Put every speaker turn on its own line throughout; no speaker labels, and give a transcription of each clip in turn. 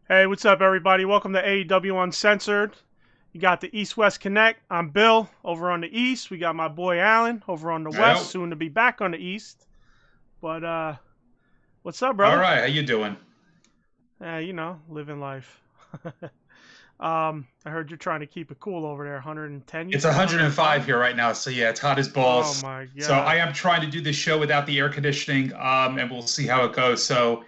Hey, what's up, everybody? Welcome to AEW Uncensored. You got the East-West Connect. I'm Bill over on the East. We got my boy Alan over on the West,
Well,
soon to be back on the East. But what's up,
all
brother?
right. How you doing?
Living life. I heard you're trying to keep it cool over there. 110, you
It's
said
105
105?
here right now, so yeah, it's hot as
Oh
balls.
my
So I
God.
am trying to do this show without the air conditioning, and we'll see how it goes. So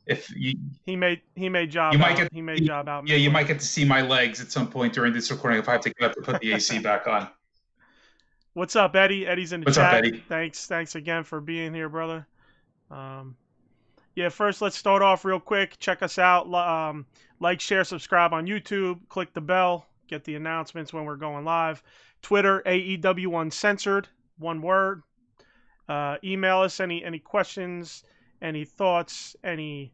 if you
He made
you
job
might
out.
get
He made job out
yeah, you
midway.
might get to see my legs at some point during this recording if I have to get up to put the AC back on.
What's up, Eddie? Eddie's in the
What's up,
chat.
Eddie?
Thanks again for being here, brother. Um, Yeah, first let's start off real quick. Check us out. Like, share, subscribe on YouTube. Click the bell. Get the announcements when we're going live. Twitter, AEW Uncensored. One word. Email us any questions, any thoughts, any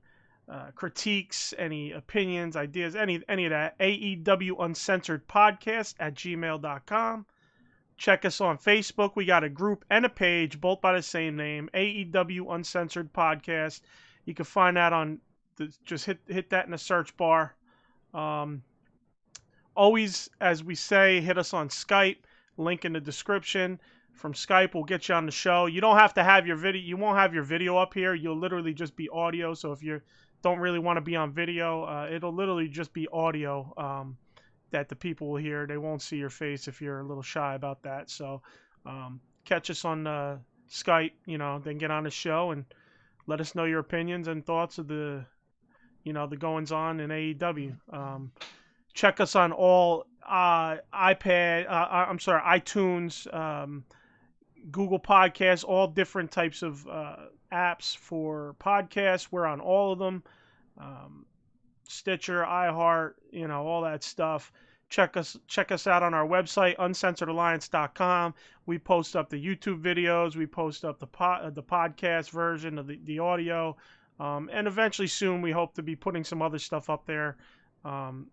critiques, any opinions, ideas, any of that. AEW Uncensored Podcast at gmail.com. Check us on Facebook. We got a group and a page, both by the same name, AEW Uncensored Podcast. You can find that just hit that in the search bar. Um, Always, as we say, hit us on Skype. Link in the description. From Skype, we'll get you on the show. You don't have to have your video. You won't have your video up here. You'll literally just be audio. So if you don't really want to be on video, it'll literally just be audio. That the people will hear. They won't see your face if you're a little shy about that. So catch us on Skype, then get on the show and let us know your opinions and thoughts of the goings on in AEW. Check us on all iTunes, Google Podcasts, all different types of apps for podcasts. We're on all of them. Um, Stitcher, iHeart, all that stuff. Check us out on our website, uncensoredalliance.com. We post up the YouTube videos. We post up the podcast version of the audio. And eventually soon we hope to be putting some other stuff up there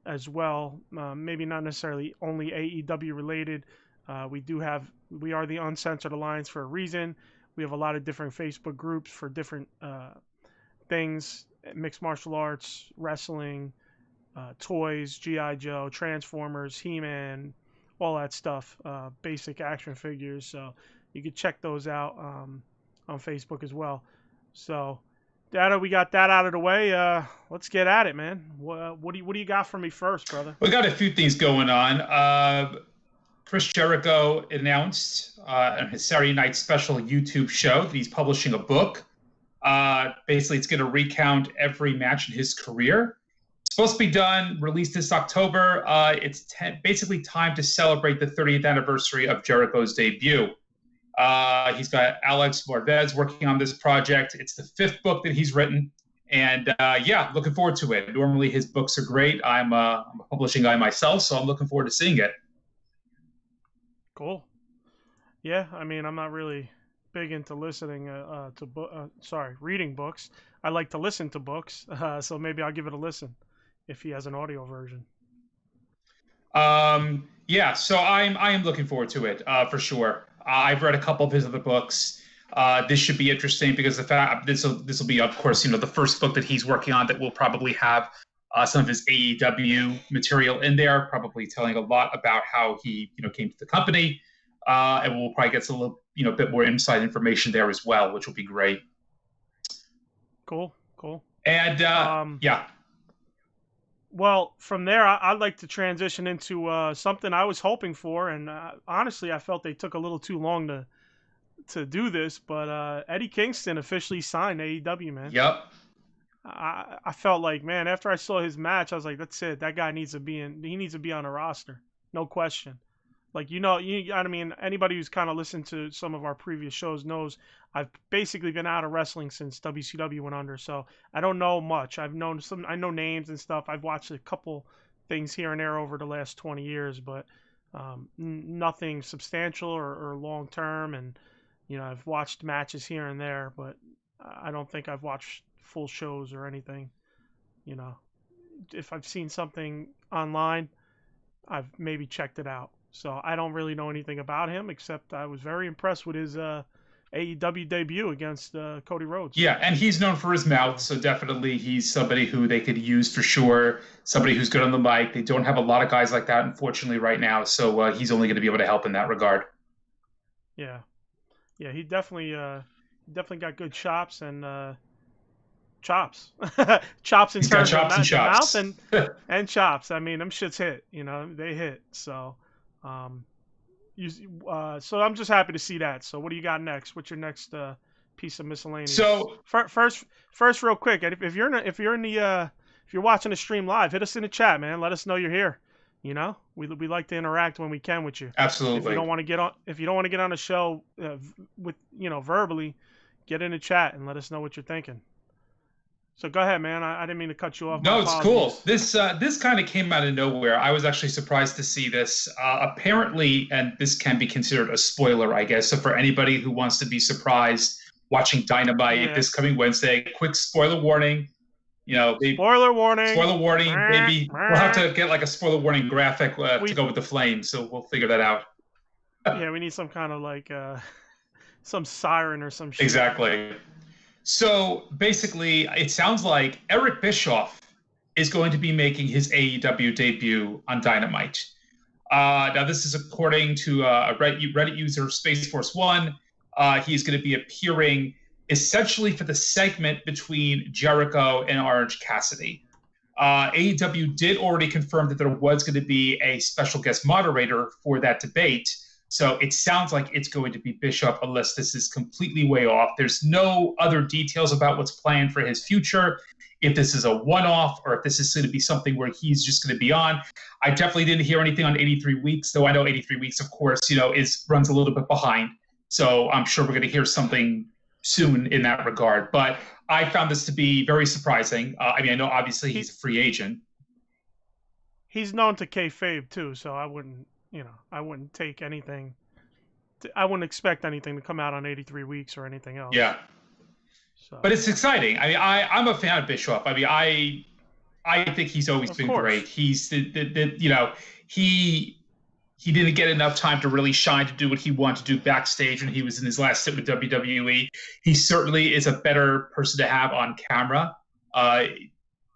as well. Maybe not necessarily only AEW related. We are the Uncensored Alliance for a reason. We have a lot of different Facebook groups for different things: mixed martial arts, wrestling, toys, GI Joe, Transformers, He-Man, all that stuff. Basic action figures. So you can check those out on Facebook as well. So we got that out of the way. Let's get at it, man. What do you got for me first, brother?
We got a few things going on. Chris Jericho announced on his Saturday night special YouTube show that he's publishing a book. Basically, it's going to recount every match in his career. It's supposed to be done, released this October. It's basically time to celebrate the 30th anniversary of Jericho's debut. He's got Alex Morvez working on this project. It's the fifth book that he's written. And yeah, looking forward to it. Normally his books are great. I'm a publishing guy myself, so I'm looking forward to seeing it.
Cool. Yeah, I mean, I'm not really big into listening reading books. I like to listen to books, so maybe I'll give it a listen if he has an audio version.
Yeah, so I am looking forward to it for sure. I've read a couple of his other books. This should be interesting because the fact this will be, of course, the first book that he's working on that will probably have some of his AEW material in there, probably telling a lot about how he came to the company, and we'll probably get some bit more inside information there as well, which will be great.
Cool, cool.
And yeah.
Well, from there, I'd like to transition into something I was hoping for, and honestly, I felt they took a little too long to do this. But Eddie Kingston officially signed AEW, man.
Yep.
I felt like, man, after I saw his match, I was like, that's it. That guy needs to be in. He needs to be on a roster, no question. Like I mean, anybody who's kind of listened to some of our previous shows knows I've basically been out of wrestling since WCW went under, so I don't know much. I know names and stuff. I've watched a couple things here and there over the last 20 years, but nothing substantial or long term. And I've watched matches here and there, but I don't think I've watched full shows or anything. You know, if I've seen something online, I've maybe checked it out. So I don't really know anything about him except I was very impressed with AEW debut against Cody Rhodes.
Yeah, and he's known for his mouth, so definitely he's somebody who they could use for sure. Somebody who's good on the mic. They don't have a lot of guys like that, unfortunately, right now. So he's only going to be able to help in that regard.
Yeah, yeah, he definitely got good chops and chops, chops in
He's got
terms
chops
of
and chops.
the mouth and chops. I mean, them shits hit. You know, they hit. So, so I'm just happy to see that. So, what do you got next? What's your next piece of miscellaneous?
So
first, real quick, if you're watching the stream live, hit us in the chat, man. Let us know you're here. You know, we like to interact when we can with you.
Absolutely.
If you don't want to get on the show with verbally, get in the chat and let us know what you're thinking. So go ahead, man. I didn't mean to cut you off.
No, it's cool. This kind of came out of nowhere. I was actually surprised to see this. Apparently, and this can be considered a spoiler, I guess. So for anybody who wants to be surprised watching Dynamite this coming Wednesday, quick spoiler warning. You know,
spoiler warning.
Spoiler warning. Maybe we'll have to get like a spoiler warning graphic to go with the flame. So we'll figure that out.
Yeah, we need some kind of like some siren or some shit.
Exactly. So basically, it sounds like Eric Bischoff is going to be making his AEW debut on Dynamite. Now, this is according to a Reddit user, Space Force One. He's going to be appearing essentially for the segment between Jericho and Orange Cassidy. AEW did already confirm that there was going to be a special guest moderator for that debate. So it sounds like it's going to be Bischoff, unless this is completely way off. There's no other details about what's planned for his future, if this is a one-off or if this is going to be something where he's just going to be on. I definitely didn't hear anything on 83 Weeks, though I know 83 Weeks, of course, runs a little bit behind. So I'm sure we're going to hear something soon in that regard. But I found this to be very surprising. I know obviously he's a free agent.
He's known to kayfabe too, so I wouldn't take anything. I wouldn't expect anything to come out on 83 Weeks or anything else.
Yeah. So. But it's exciting. I'm a fan of Bischoff. I think he's always been great. He's he didn't get enough time to really shine to do what he wanted to do backstage when he was in his last stint with WWE. He certainly is a better person to have on camera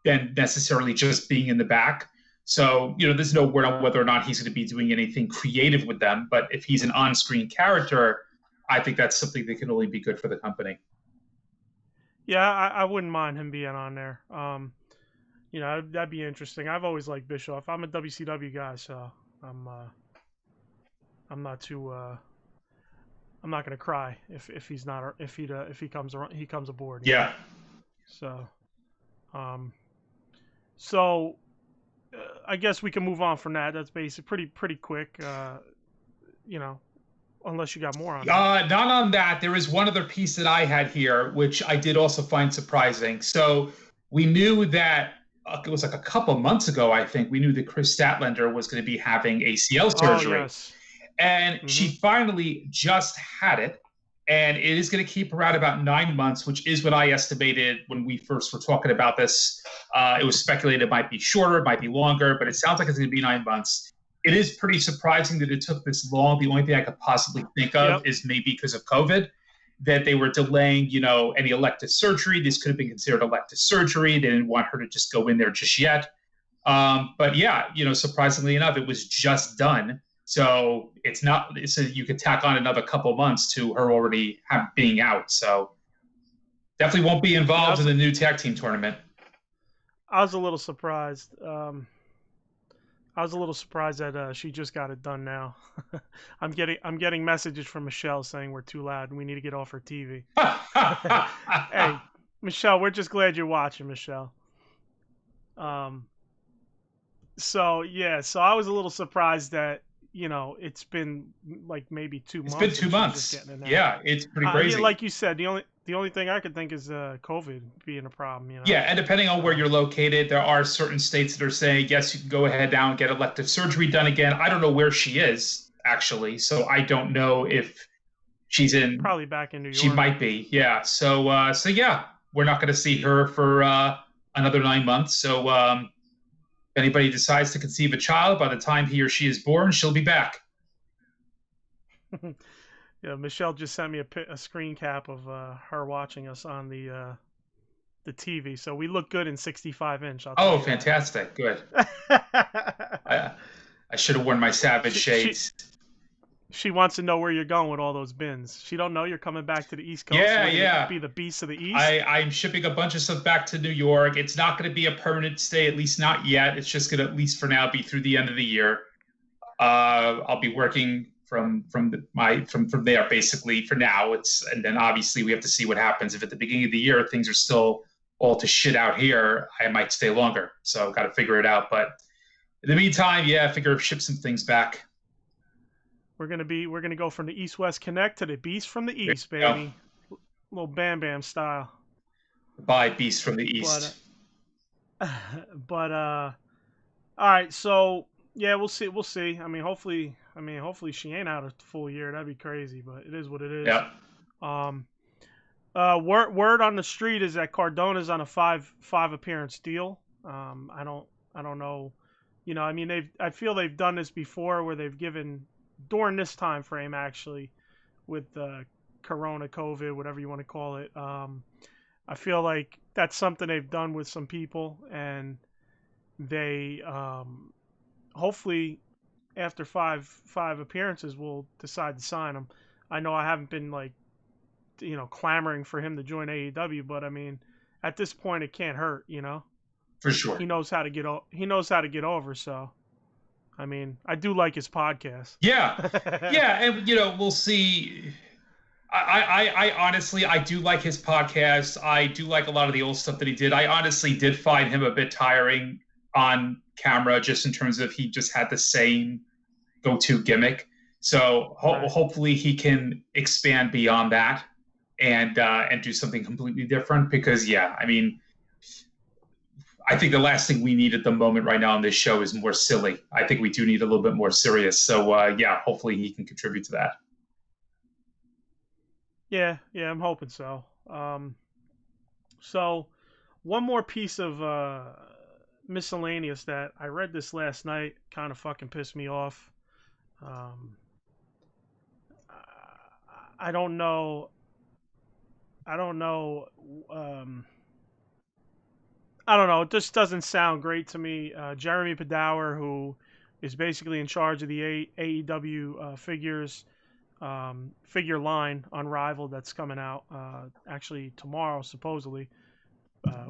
than necessarily just being in the back. So, there's no word on whether or not he's going to be doing anything creative with them. But if he's an on-screen character, I think that's something that can only be good for the company.
Yeah, I wouldn't mind him being on there. That'd be interesting. I've always liked Bischoff. I'm a WCW guy, so I'm not too. I'm not gonna cry if he comes aboard.
Yeah.
So, I guess we can move on from that. That's basically pretty quick. Unless you got more on that.
Not on that. There is one other piece that I had here, which I did also find surprising. So we knew that it was like a couple months ago, I think, we knew that Chris Statlander was going to be having ACL surgery.
Oh, yes.
And she finally just had it. And it is going to keep her out about 9 months, which is what I estimated when we first were talking about this. It was speculated it might be shorter, it might be longer, but it sounds like it's going to be 9 months. It is pretty surprising that it took this long. The only thing I could possibly think of is maybe because of COVID, that they were delaying, any elective surgery. This could have been considered elective surgery. They didn't want her to just go in there just yet. But yeah, surprisingly enough, it was just done. So you could tack on another couple months to her already being out. So definitely won't be involved in the new tag team tournament.
I was a little surprised. I was a little surprised that she just got it done now. I'm getting messages from Michelle saying we're too loud and we need to get off her TV. Hey, Michelle, we're just glad you're watching, Michelle. So I was a little surprised that it's been like maybe 2 months.
It's been 2 months. Yeah, it's pretty crazy.
Like you said, the only thing I could think is COVID being a problem.
Yeah, and depending on where you're located, there are certain states that are saying, yes, you can go ahead now and get elective surgery done again. I don't know where she is, actually, so I don't know if she's in.
Probably back in New York.
She might be, yeah. So yeah, we're not going to see her for another 9 months. So if anybody decides to conceive a child, by the time he or she is born, she'll be back.
Yeah, Michelle just sent me a screen cap of her watching us on the TV, so we look good in 65-inch. I'll tell
Oh,
you
fantastic! Good.
that.
I should have worn my Savage
she
shades.
she wants to know where you're going with all those bins. She don't know you're coming back to the East Coast.
Yeah,
You're
yeah.
gonna be the beast of the East.
I'm shipping a bunch of stuff back to New York. It's not going to be a permanent stay, at least not yet. It's just going to, at least for now, be through the end of the year. I'll be working from there basically for now. And then obviously we have to see what happens. If at the beginning of the year things are still all to shit out here, I might stay longer. So I've got to figure it out. But in the meantime, yeah, I figure ship some things back.
We're gonna go from the East-West Connect to the Beast from the East, baby. Little Bam Bam style.
Bye, Beast from the East.
But all right, so yeah, we'll see. I mean, hopefully she ain't out a full year. That'd be crazy, but it is what it is.
Yeah.
Word on the street is that Cardona's on a five appearance deal. I don't know. You know, I mean, I feel they've done this before where they've given during this time frame actually with Corona, COVID, whatever you want to call it. I feel like that's something they've done with some people, and they hopefully after five appearances will decide to sign him. I know I haven't been clamoring for him to join AEW, but I mean, at this point it can't hurt,
For sure.
He knows how to get over, so I mean, I do like his podcast.
Yeah. Yeah, and we'll see. I honestly, I do like his podcast. I do like a lot of the old stuff that he did. I honestly did find him a bit tiring on camera, just in terms of he just had the same go-to gimmick. So hopefully he can expand beyond that and do something completely different. Because yeah, I mean, I think the last thing we need at the moment right now on this show is more silly. I think we do need a little bit more serious. So yeah, hopefully he can contribute to that.
Yeah, I'm hoping so. So one more piece of miscellaneous that I read this last night, kind of fucking pissed me off. I don't know. It just doesn't sound great to me. Jeremy Padower, who is basically in charge of the AEW figure line Unrivaled that's coming out actually tomorrow supposedly,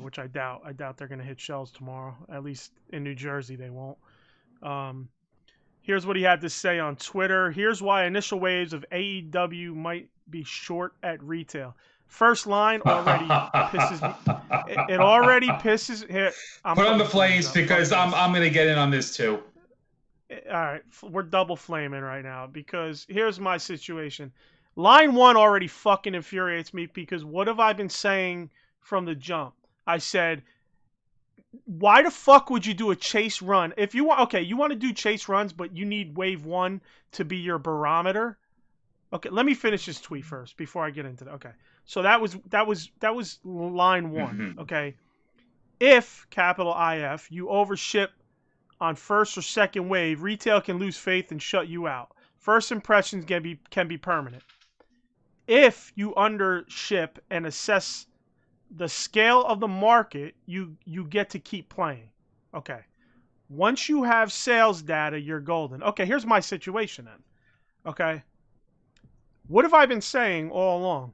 which I doubt. I doubt they're going to hit shelves tomorrow. At least in New Jersey they won't. Here's what he had to say on Twitter. Here's why initial waves of AEW might be short at retail. First line already pisses me. It already pisses. Here,
put on the flames because I'm going to get in on this too.
All right, we're double flaming right now because here's my situation. Line one already fucking infuriates me because what have I been saying from the jump? I said, why the fuck would you do a chase run? If you want, okay, you want to do chase runs, but you need wave one to be your barometer. Okay, let me finish this tweet first before I get into that. Okay, so that was line one.
Mm-hmm.
Okay, if capital IF you overship on first or second wave, retail can lose faith and shut you out. First impressions can be permanent. If you undership and assess the scale of the market, you get to keep playing. Okay. Once you have sales data, you're golden. Okay, here's my situation then. Okay. What have I been saying all along?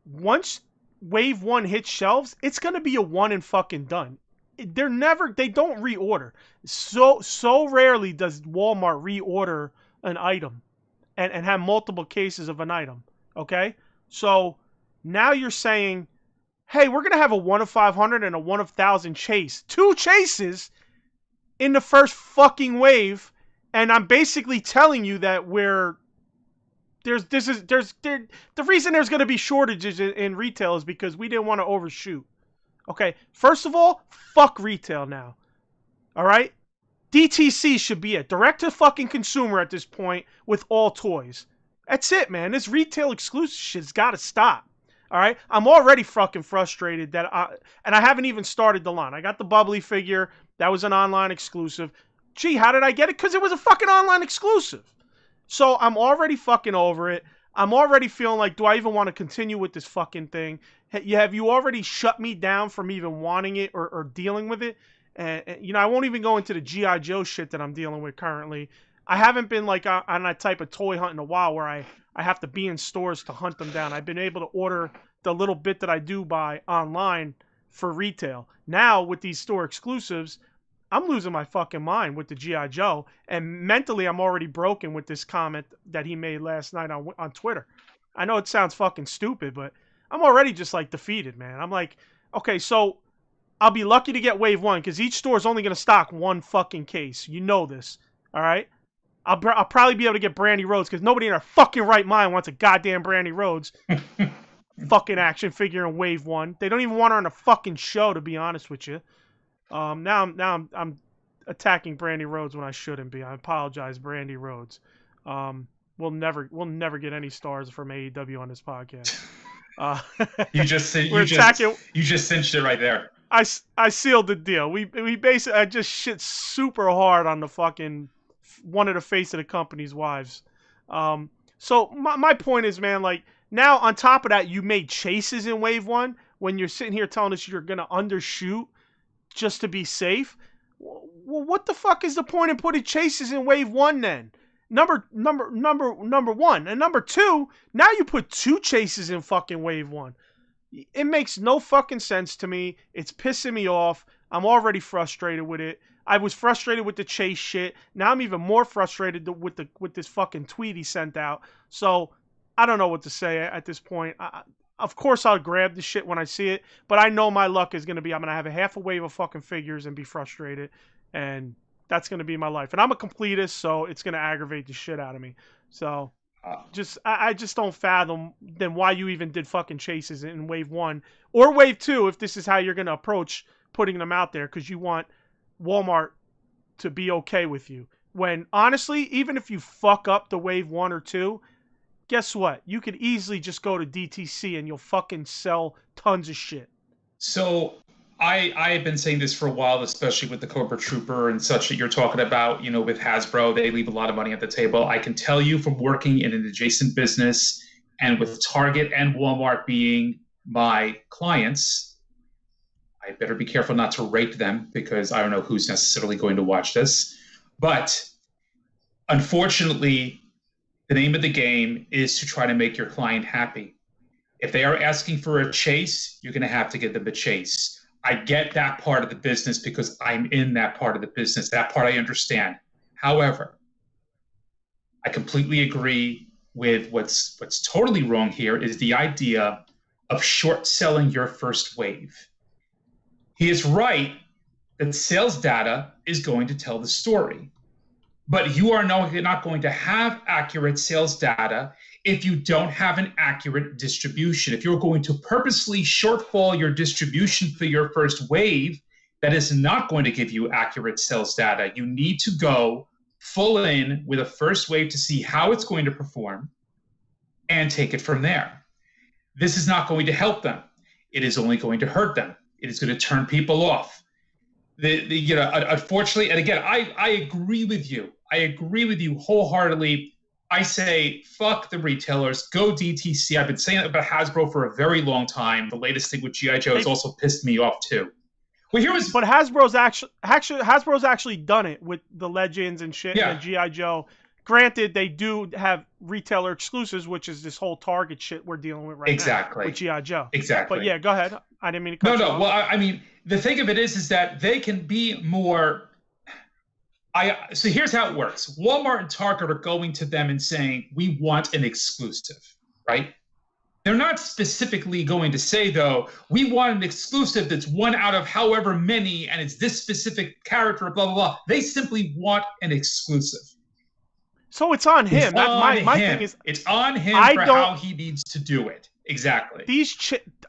Once wave one hits shelves, it's going to be a one and fucking done. They don't reorder. So rarely does Walmart reorder an item and have multiple cases of an item. Okay? So now you're saying, hey, we're going to have a 1 of 500 and a 1 of 1,000 chase. 2 chases in the first fucking wave. And I'm basically telling you that the reason there's going to be shortages in retail is because we didn't want to overshoot. Okay, first of all, fuck retail now. All right? DTC should be it. Direct to fucking consumer at this point with all toys. That's it, man. This retail exclusive shit's got to stop. All right? I'm already fucking frustrated and I haven't even started the line. I got the bubbly figure. That was an online exclusive. Gee, how did I get it? Because it was a fucking online exclusive. So I'm already fucking over it. I'm already feeling like, do I even want to continue with this fucking thing? Have you already shut me down from even wanting it or dealing with it? And, you know, I won't even go into the G.I. Joe shit that I'm dealing with currently. I haven't been like on that type of toy hunt in a while where I have to be in stores to hunt them down. I've been able to order the little bit that I do buy online for retail. Now with these store exclusives, I'm losing my fucking mind with the G.I. Joe, and mentally I'm already broken with this comment that he made last night on Twitter. I know it sounds fucking stupid, but I'm already just like defeated, man. I'm like, okay, so I'll be lucky to get wave 1 because each store is only going to stock one fucking case. You know this, all right? I'll probably be able to get Brandy Rhodes because nobody in their fucking right mind wants a goddamn Brandy Rhodes fucking action figure in wave 1. They don't even want her on a fucking show, to be honest with you. Now I'm attacking Brandy Rhodes when I shouldn't be. I apologize, Brandy Rhodes. We'll never get any stars from AEW on this podcast.
You just cinched it right there.
I sealed the deal. We basically I just shit super hard on the fucking one of the face of the company's wives. So my point is, man, like now on top of that, you made chases in wave 1 when you're sitting here telling us you're gonna undershoot just to be safe. Well, what the fuck is the point in putting chases in wave 1 then? Number 1 and number 2. Now you put 2 chases in fucking wave 1. It makes no fucking sense to me. It's pissing me off. I'm already frustrated with it. I was frustrated with the chase shit. Now I'm even more frustrated with this fucking tweet he sent out. So I don't know what to say at this point. Of course I'll grab the shit when I see it, but I know my luck is going to be I'm going to have a half a wave of fucking figures and be frustrated, and that's going to be my life. And I'm a completist, so it's going to aggravate the shit out of me. So I just don't fathom then why you even did fucking chases in wave 1 or wave 2 if this is how you're going to approach putting them out there because you want Walmart to be okay with you. When honestly, even if you fuck up the wave 1 or 2, guess what? You could easily just go to DTC and you'll fucking sell tons of shit.
So I have been saying this for a while, especially with the Cobra Trooper and such that you're talking about, you know, with Hasbro, they leave a lot of money at the table. I can tell you from working in an adjacent business and with Target and Walmart being my clients, I better be careful not to rate them because I don't know who's necessarily going to watch this. But unfortunately, the name of the game is to try to make your client happy. If they are asking for a chase, you're going to have to give them a chase. I get that part of the business because I'm in that part of the business. That part I understand. However, I completely agree with what's totally wrong here is the idea of short selling your first wave. He is right that sales data is going to tell the story. But you are not going to have accurate sales data if you don't have an accurate distribution. If you're going to purposely shortfall your distribution for your first wave, that is not going to give you accurate sales data. You need to go full in with a first wave to see how it's going to perform and take it from there. This is not going to help them. It is only going to hurt them. It is going to turn people off. Unfortunately, and again, I agree with you. I agree with you wholeheartedly. I say, fuck the retailers, go DTC. I've been saying that about Hasbro for a very long time. The latest thing with G.I. Joe has also pissed me off too. Well, but
Hasbro's actually done it with the Legends and shit and G.I. Joe. Granted, they do have retailer exclusives, which is this whole Target shit we're dealing with right now with G.I. Joe.
Exactly.
But yeah, go ahead. I didn't mean to cut you off.
Well, I mean, the thing of it is that they can be more. So here's how it works. Walmart and Target are going to them and saying, we want an exclusive, right? They're not specifically going to say, though, we want an exclusive that's one out of however many, and it's this specific character, blah, blah, blah. They simply want an exclusive.
So it's on him. My thing is,
it's on him how he needs to do it. Exactly.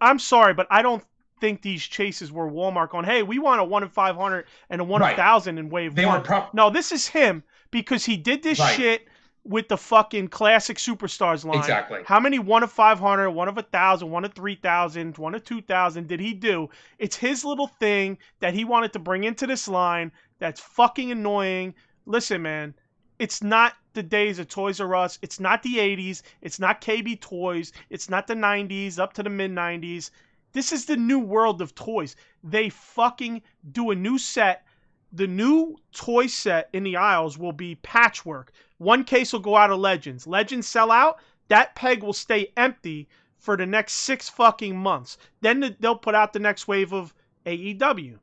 I'm sorry, but I don't think these chases were Walmart going, hey, we want a 1 in 500 and a 1 in 1,000 in wave 1. No, this is him because he did this shit with the fucking classic superstars line.
Exactly.
How many 1 of 500, 1 of 1,000, 1 of 3,000, 1 of 2,000 did he do? It's his little thing that he wanted to bring into this line that's fucking annoying. Listen, man, it's not the days of Toys R Us. It's not the 80s. It's not KB Toys. It's not the 90s up to the mid-90s. This is the new world of toys. They fucking do a new set. The new toy set in the aisles will be patchwork. One case will go out of Legends. Legends sell out. That peg will stay empty for the next 6 fucking months. Then they'll put out the next wave of AEW.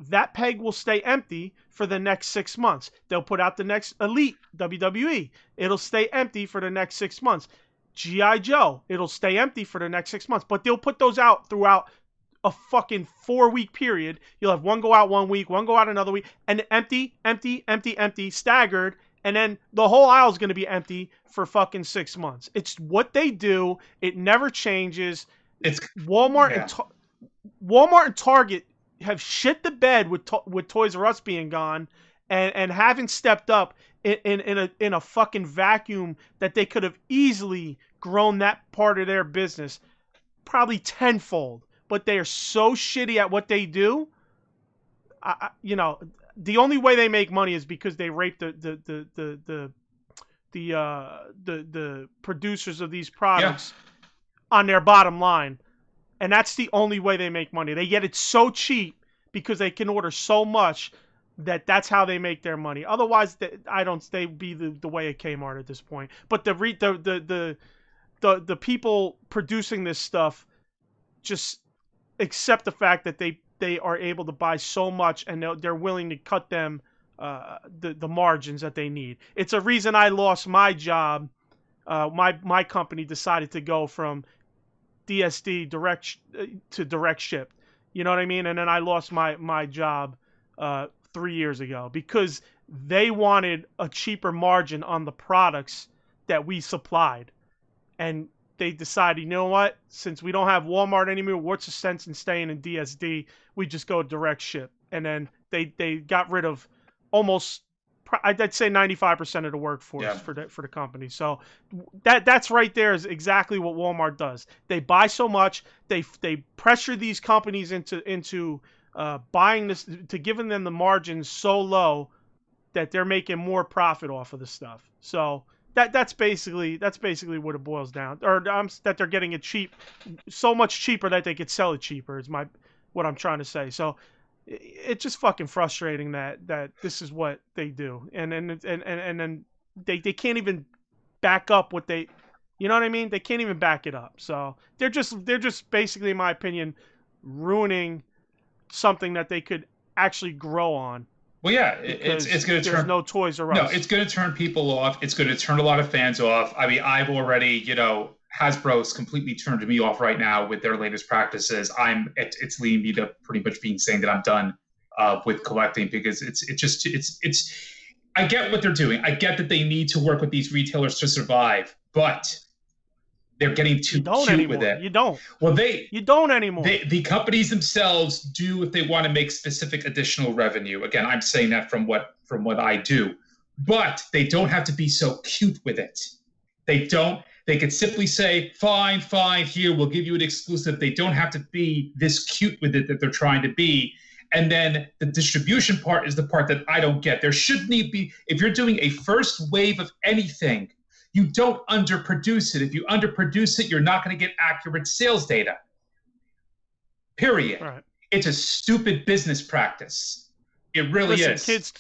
That peg will stay empty for the next 6 months. They'll put out the next Elite WWE. It'll stay empty for the next 6 months. G.I. Joe, it'll stay empty for the next 6 months. But they'll put those out throughout a fucking 4-week period. You'll have one go out 1 week, one go out another week, and empty, staggered, and then the whole aisle is going to be empty for fucking 6 months. It's what they do. It never changes.
It's
Walmart and Target have shit the bed with Toys R Us being gone, and haven't stepped up in a fucking vacuum that they could have easily grown that part of their business probably tenfold. But they are so shitty at what they do. The only way they make money is because they rape the producers of these products on their bottom line. And that's the only way they make money. They get it so cheap because they can order so much that's how they make their money. Otherwise, they be the way of Kmart at this point. But the people producing this stuff just accept the fact that they are able to buy so much, and they're willing to cut them the margins that they need. It's a reason I lost my job. My company decided to go from DSD to direct ship. You know what I mean? And then I lost my job 3 years ago because they wanted a cheaper margin on the products that we supplied. And they decided, you know what? Since we don't have Walmart anymore, what's the sense in staying in DSD? We just go direct ship. And then they got rid of almost, I'd say 95% of the workforce for the company. So that's right there is exactly what Walmart does. They buy so much, they pressure these companies into buying this, to giving them the margins so low that they're making more profit off of the stuff. So that's basically what it boils down, or that they're getting it cheap, so much cheaper that they could sell it cheaper is what I'm trying to say. So it's just fucking frustrating that this is what they do, and then they can't even back up what they, you know what I mean? They can't even back it up. So they're just basically, in my opinion, ruining something that they could actually grow on.
Well, yeah, it's going to turn.
There's no Toys R Us.
No, it's going to turn people off. It's going to turn a lot of fans off. I mean, I've already, Hasbro's completely turned me off right now with their latest practices. It's leading me to pretty much saying that I'm done with collecting, because it's. I get what they're doing. I get that they need to work with these retailers to survive, but they're getting too cute with it.
You don't.
Well,
you don't anymore.
The companies themselves do if they want to make specific additional revenue. Again, I'm saying that from what I do, but they don't have to be so cute with it. They don't. They could simply say, fine, here, we'll give you an exclusive. They don't have to be this cute with it that they're trying to be. And then the distribution part is the part that I don't get. There shouldn't be, if you're doing a first wave of anything, you don't underproduce it. If you underproduce it, you're not going to get accurate sales data. Period.
Right.
It's a stupid business practice. It really is.
Kids,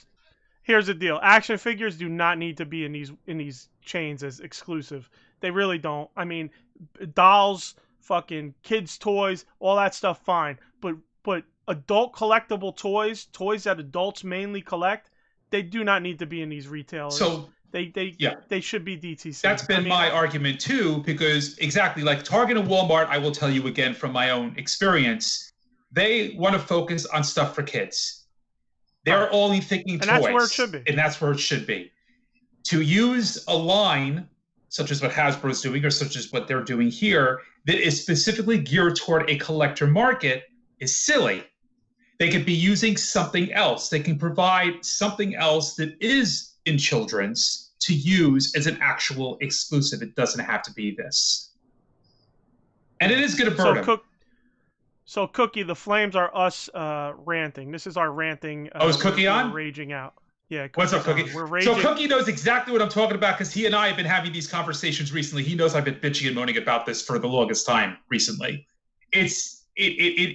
here's the deal. Action figures do not need to be in these chains as exclusive. They really don't. I mean, dolls, fucking kids' toys, all that stuff, fine. But adult collectible toys that adults mainly collect, they do not need to be in these retailers. So they should be DTC.
That's been my argument too, because exactly like Target and Walmart, I will tell you again from my own experience, they want to focus on stuff for kids. They're only thinking toys. And that's where it should be. And that's where it should be. To use a line such as what Hasbro's doing, or such as what they're doing here, that is specifically geared toward a collector market is silly. They could be using something else. They can provide something else that is in children's to use as an actual exclusive. It doesn't have to be this. And it is going to burn them.
So, Cookie, the flames are us ranting. This is our ranting.
Is Cookie on?
Raging out. Yeah,
What's up, Cookie?
We're raging.
So Cookie knows exactly what I'm talking about because he and I have been having these conversations recently. He knows I've been bitching and moaning about this for the longest time recently. They're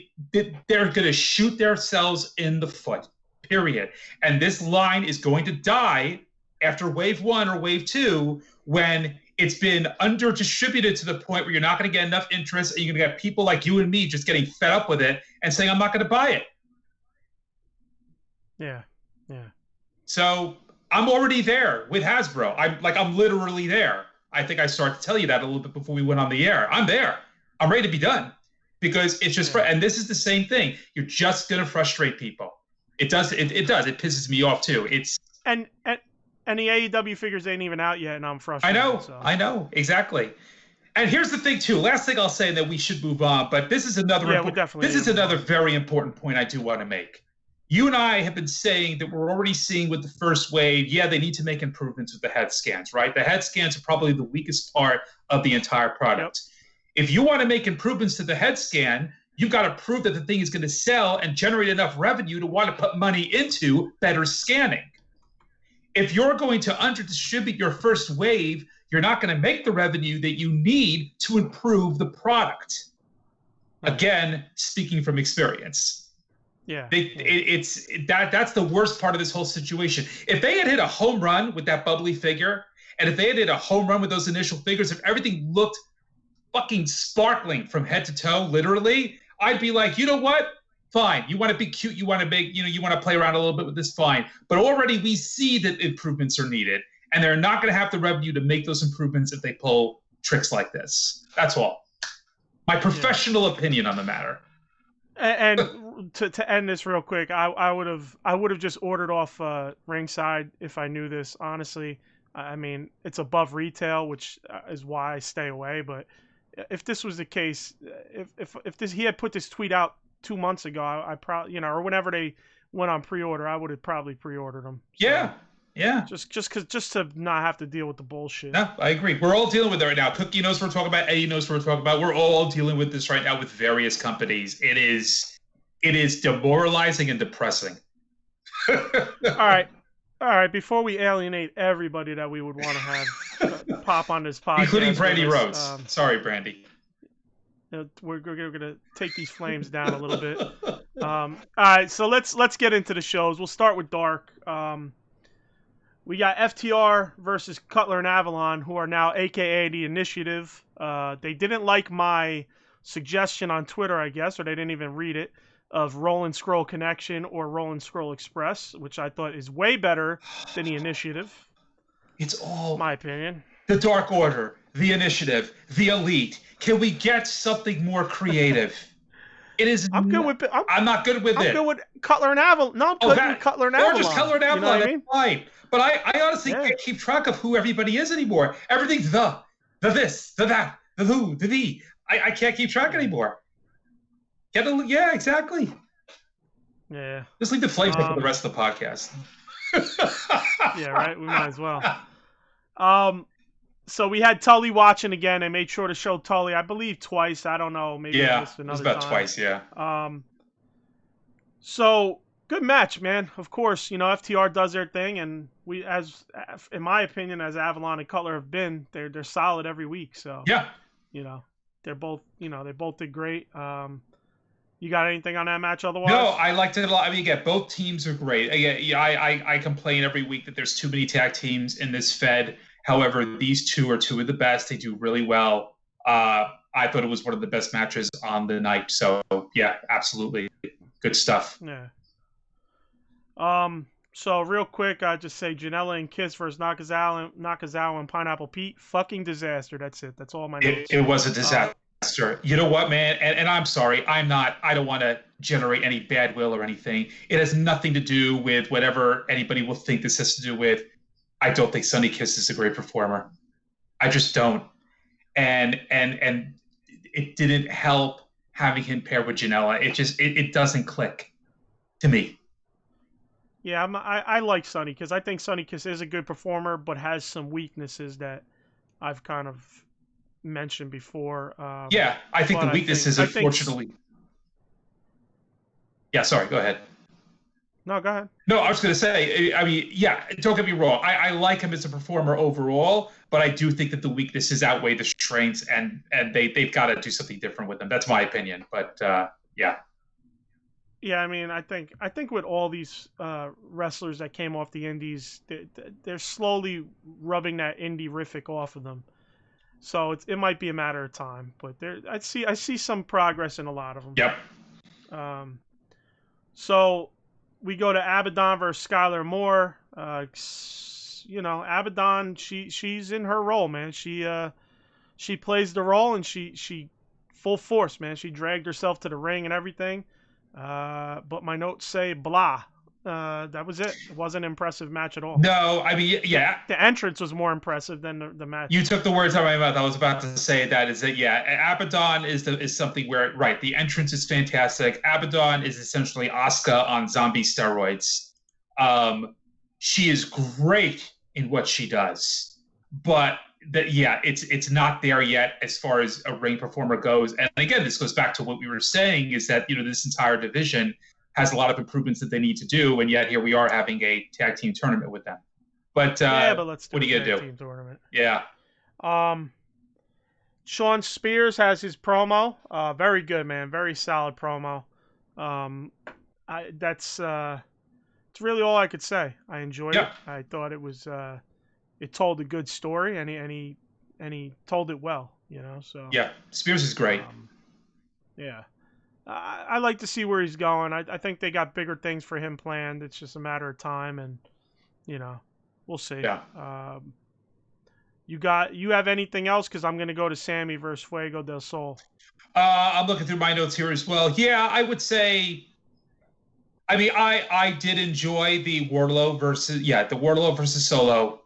going to shoot themselves in the foot, period. And this line is going to die after wave 1 or wave 2 when it's been under-distributed to the point where you're not going to get enough interest and you're going to get people like you and me just getting fed up with it and saying, I'm not going to buy it.
Yeah.
So I'm already there with Hasbro. I'm literally there. I think I started to tell you that a little bit before we went on the air. I'm there. I'm ready to be done because it's just, and this is the same thing. You're just going to frustrate people. It does. It pisses me off too.
And the AEW figures ain't even out yet, and I'm frustrated.
I know exactly. And here's the thing too. Last thing I'll say, and then we should move on. But this is another. Another very important point I do want to make. You and I have been saying that we're already seeing with the first wave, they need to make improvements with the head scans, right? The head scans are probably the weakest part of the entire product. Yep. If you want to make improvements to the head scan, you've got to prove that the thing is going to sell and generate enough revenue to want to put money into better scanning. If you're going to under-distribute your first wave, you're not going to make the revenue that you need to improve the product. Again, speaking from experience.
Yeah.
That's the worst part of this whole situation. If they had hit a home run with that bubbly figure, and if they had hit a home run with those initial figures, if everything looked fucking sparkling from head to toe, literally, I'd be like, you know what? Fine. You want to be cute. You want to make, you want to play around a little bit with this. Fine. But already we see that improvements are needed, and they're not going to have the revenue to make those improvements if they pull tricks like this. That's all. My professional opinion on the matter.
And to end this real quick, I would have just ordered off ringside if I knew this. Honestly, I mean, it's above retail, which is why I stay away. But if this was the case, if he had put this tweet out 2 months ago, I probably, or whenever they went on pre-order, I would have probably pre-ordered them. So,
yeah.
Just to not have to deal with the bullshit.
No, I agree. We're all dealing with it right now. Cookie knows what we're talking about. Eddie knows what we're talking about. We're all dealing with this right now with various companies. It is demoralizing and depressing.
All right. Before we alienate everybody that we would want to have pop on this podcast,
including Brandy Rhodes. Sorry, Brandy.
We're gonna take these flames down a little bit. All right, so let's get into the shows. We'll start with Dark. We got FTR versus Cutler and Avalon, who are now AKA the Initiative. They didn't like my suggestion on Twitter, I guess, or they didn't even read it, of Roll and Scroll Connection or Roll and Scroll Express, which I thought is way better than the Initiative.
It's all
my opinion.
The Dark Order, the Initiative, the Elite. Can we get something more creative? It is. I'm not good with it.
I'm good with Cutler and Avalon. No, I'm good with Cutler and Avalon.
Or just Cutler and Avalon. You know fine. But I honestly can't keep track of who everybody is anymore. Everything's the this, the that, the who, the the. I can't keep track anymore. Exactly.
Yeah.
Just leave the flames up for the rest of the podcast.
Yeah, right. We might as well. So we had Tully watching again. They made sure to show Tully, I believe, twice. I don't know. Maybe
it was about twice. Yeah.
So good match, man. Of course, FTR does their thing, and we, in my opinion, as Avalon and Cutler have been, they're solid every week. So
yeah,
they're both, they both did great. You got anything on that match otherwise?
No, I liked it a lot. I mean, again, both teams are great. Again, I complain every week that there's too many tag teams in this Fed. However, these two are two of the best. They do really well. I thought it was one of the best matches on the night. So yeah, absolutely good stuff.
Yeah. So real quick, I just say Janella and Kiss versus Nakazawa and Pineapple Pete. Fucking disaster. That's it. That's all my notes.
It was a disaster. You know what, man? And I'm sorry. I don't want to generate any bad will or anything. It has nothing to do with whatever anybody will think this has to do with. I don't think Sonny Kiss is a great performer. I just don't. And it didn't help having him paired with Janella. It doesn't click to me.
Yeah, I like Sonny because I think Sonny Kiss is a good performer, but has some weaknesses that I've kind of mentioned before.
I think the weakness is unfortunately. Yeah, sorry. Go ahead.
No, go ahead.
No, I was going to say, I mean, yeah, don't get me wrong. I like him as a performer overall, but I do think that the weaknesses outweigh the strengths, and they've got to do something different with him. That's my opinion. But yeah.
Yeah, I mean, I think with all these wrestlers that came off the indies, they're slowly rubbing that indie-rific off of them. So it might be a matter of time, but I see some progress in a lot of them.
Yep.
So we go to Abaddon versus Skylar Moore. Abaddon, she's in her role, man. She plays the role, and she full force, man. She dragged herself to the ring and everything. But my notes say blah. That was it. It wasn't an impressive match at all.
No, I mean, yeah.
The entrance was more impressive than the match.
You took the words out of my mouth. I was about to say that yeah, Abaddon is something where, right, the entrance is fantastic. Abaddon is essentially Asuka on zombie steroids. She is great in what she does, but it's not there yet as far as a ring performer goes. And again, this goes back to what we were saying, is that, this entire division has a lot of improvements that they need to do, and yet here we are having a tag team tournament with them. But
let's do
what are you gonna do?
Team tournament.
Yeah.
Sean Spears has his promo. Very good, man. Very solid promo. It's really all I could say. I enjoyed it. I thought it was it told a good story, and he told it well. So
yeah, Spears is great.
Yeah. I like to see where he's going. I think they got bigger things for him planned. It's just a matter of time, and we'll see.
Yeah.
You have anything else? Because I'm going to go to Sammy versus Fuego del Sol.
I'm looking through my notes here as well. Yeah, I would say. I mean, I did enjoy the Wardlow versus Solo.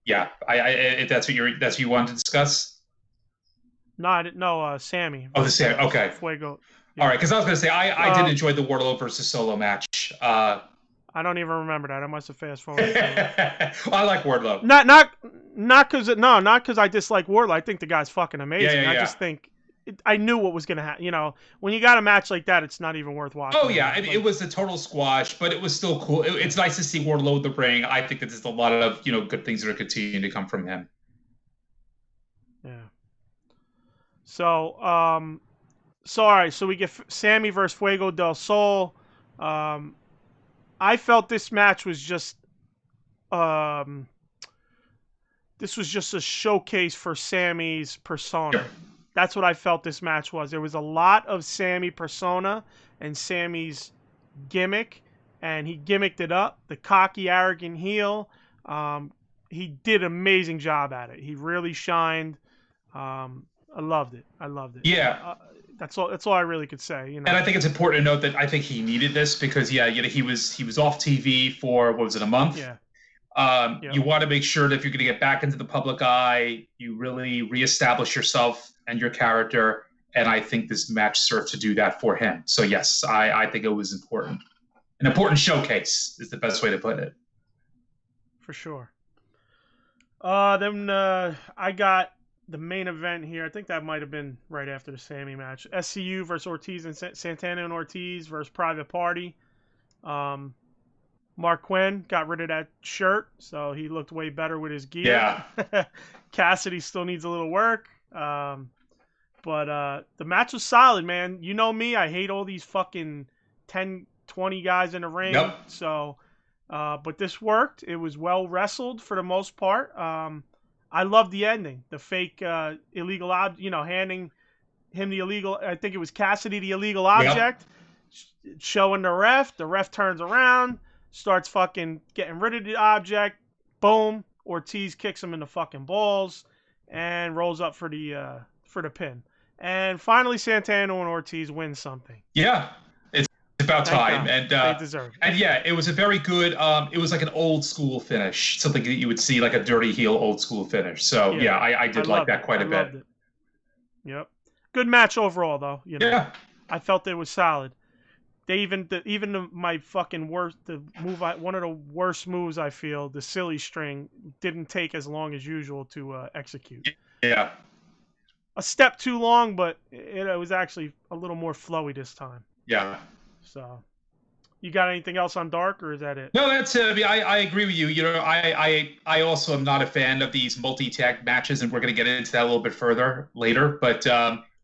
Yeah, if that's what you wanted to discuss.
No, I didn't. No, Sammy.
Oh, the Sammy. Okay.
Fuego.
Yeah. All right, because I was going to say I did enjoy the Wardlow versus Solo match.
I don't even remember that. I must have fast forwarded.
I like Wardlow.
Not because I dislike Wardlow. I think the guy's fucking amazing. I just think I knew what was going to happen. When you got a match like that, it's not even worth watching.
Oh yeah, it was a total squash, but it was still cool. It's nice to see Wardlow in the ring. I think that there's a lot of good things that are continuing to come from him.
Yeah. So all right. So we get Sammy versus Fuego del Sol. I felt this match was just a showcase for Sammy's persona. That's what I felt this match was. There was a lot of Sammy persona and Sammy's gimmick, and he gimmicked it up. The cocky, arrogant heel. He did an amazing job at it. He really shined. I loved it.
Yeah.
That's all I really could say.
And I think it's important to note that I think he needed this because he was off TV for, what was it, a month?
Yeah.
You want to make sure that if you're going to get back into the public eye, you really reestablish yourself and your character. And I think this match served to do that for him. So yes, I think it was important. An important showcase is the best way to put it.
For sure. Then I got the main event here. I think that might have been right after the Sammy match. SCU versus Ortiz and Santana and Ortiz versus Private Party. Mark Quinn got rid of that shirt, so he looked way better with his gear.
Yeah.
Cassidy still needs a little work. But the match was solid, man. You know me, I hate all these fucking 10, 20 guys in the ring.
Yep.
So, but this worked. It was well wrestled for the most part. I love the ending. The fake illegal handing him the illegal. I think it was Cassidy the illegal object. Yep. Showing the ref. The ref turns around, starts fucking getting rid of the object. Boom. Ortiz kicks him in the fucking balls and rolls up for the pin. And finally, Santana and Ortiz win something.
Yeah. About time, and
they deserve it.
And yeah, it was a very good. It was like an old school finish, something that you would see like a dirty heel old school finish. So yeah, I did like that quite a bit.
Loved it. Yep, good match overall though.
Yeah,
I felt it was solid. They my fucking worst one of the worst moves I feel, the silly string, didn't take as long as usual to execute.
Yeah,
a step too long, but it was actually a little more flowy this time.
Yeah.
So, You got anything else on Dark, or is that it?
No, that's I agree with you. You know, I also am not a fan of these multi-tag matches, and we're going to get into that a little bit further later. But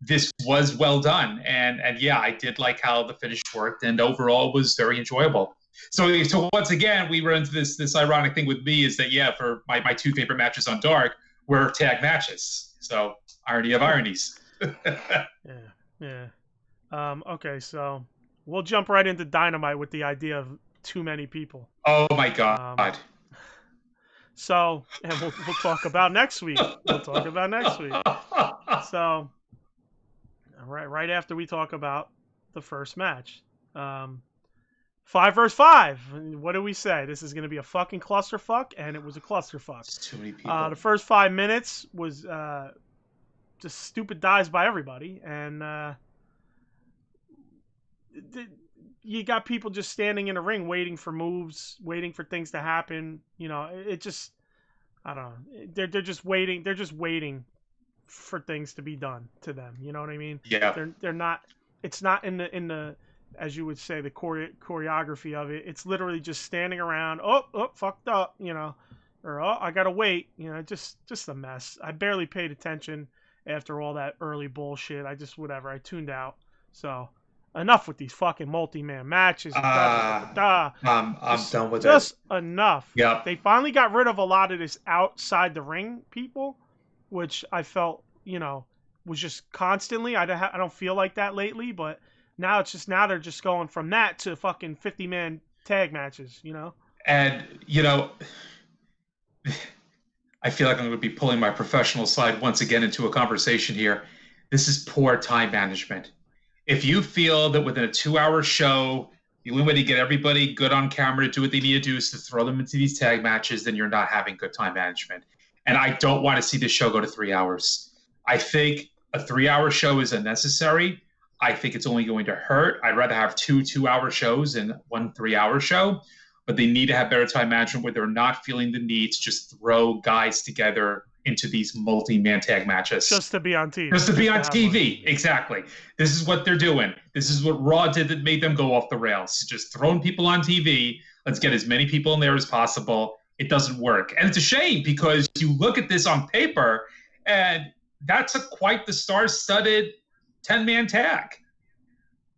this was well done, and yeah, I did like how the finish worked, and overall was very enjoyable. So once again, we run into this ironic thing with me is that for my two favorite matches on Dark were tag matches. So irony of ironies.
Yeah. Okay, so we'll jump right into Dynamite with the idea of too many people.
Oh my God.
So, and we'll talk about next week. So, right after we talk about the first match, 5 versus 5. What do we say? This is going to be a fucking clusterfuck, and it was a clusterfuck.
It's too many people.
The first 5 minutes was just stupid dives by everybody, and you got people just standing in a ring waiting for moves, waiting for things to happen. You know, it just, I don't know. They're just waiting. They're just waiting for things to be done to them. You know what I mean?
Yeah.
They're not. It's not in the as you would say, the choreography of it. It's literally just standing around. Oh, fucked up. You know, or I gotta wait. You know, just a mess. I barely paid attention after all that early bullshit. I tuned out. So. Enough with these fucking multi-man matches.
I'm done with it.
Just enough.
Yeah.
They finally got rid of a lot of this outside the ring people, which I felt, was just constantly. I don't feel like that lately, but now they're just going from that to fucking 50-man tag matches,
And, I feel like I'm going to be pulling my professional side once again into a conversation here. This is poor time management. If you feel that within a 2-hour show, the only way to get everybody good on camera to do what they need to do is to throw them into these tag matches, then you're not having good time management. And I don't want to see this show go to 3 hours. I think a 3-hour show is unnecessary. I think it's only going to hurt. I'd rather have 2-2-hour shows than 1 3-hour show. But they need to have better time management where they're not feeling the need to just throw guys together into these multi-man tag matches.
Just to be on TV.
Just to be on TV, exactly. This is what they're doing. This is what Raw did that made them go off the rails. Just throwing people on TV. Let's get as many people in there as possible. It doesn't work. And it's a shame because you look at this on paper and that's quite the star-studded 10-man tag.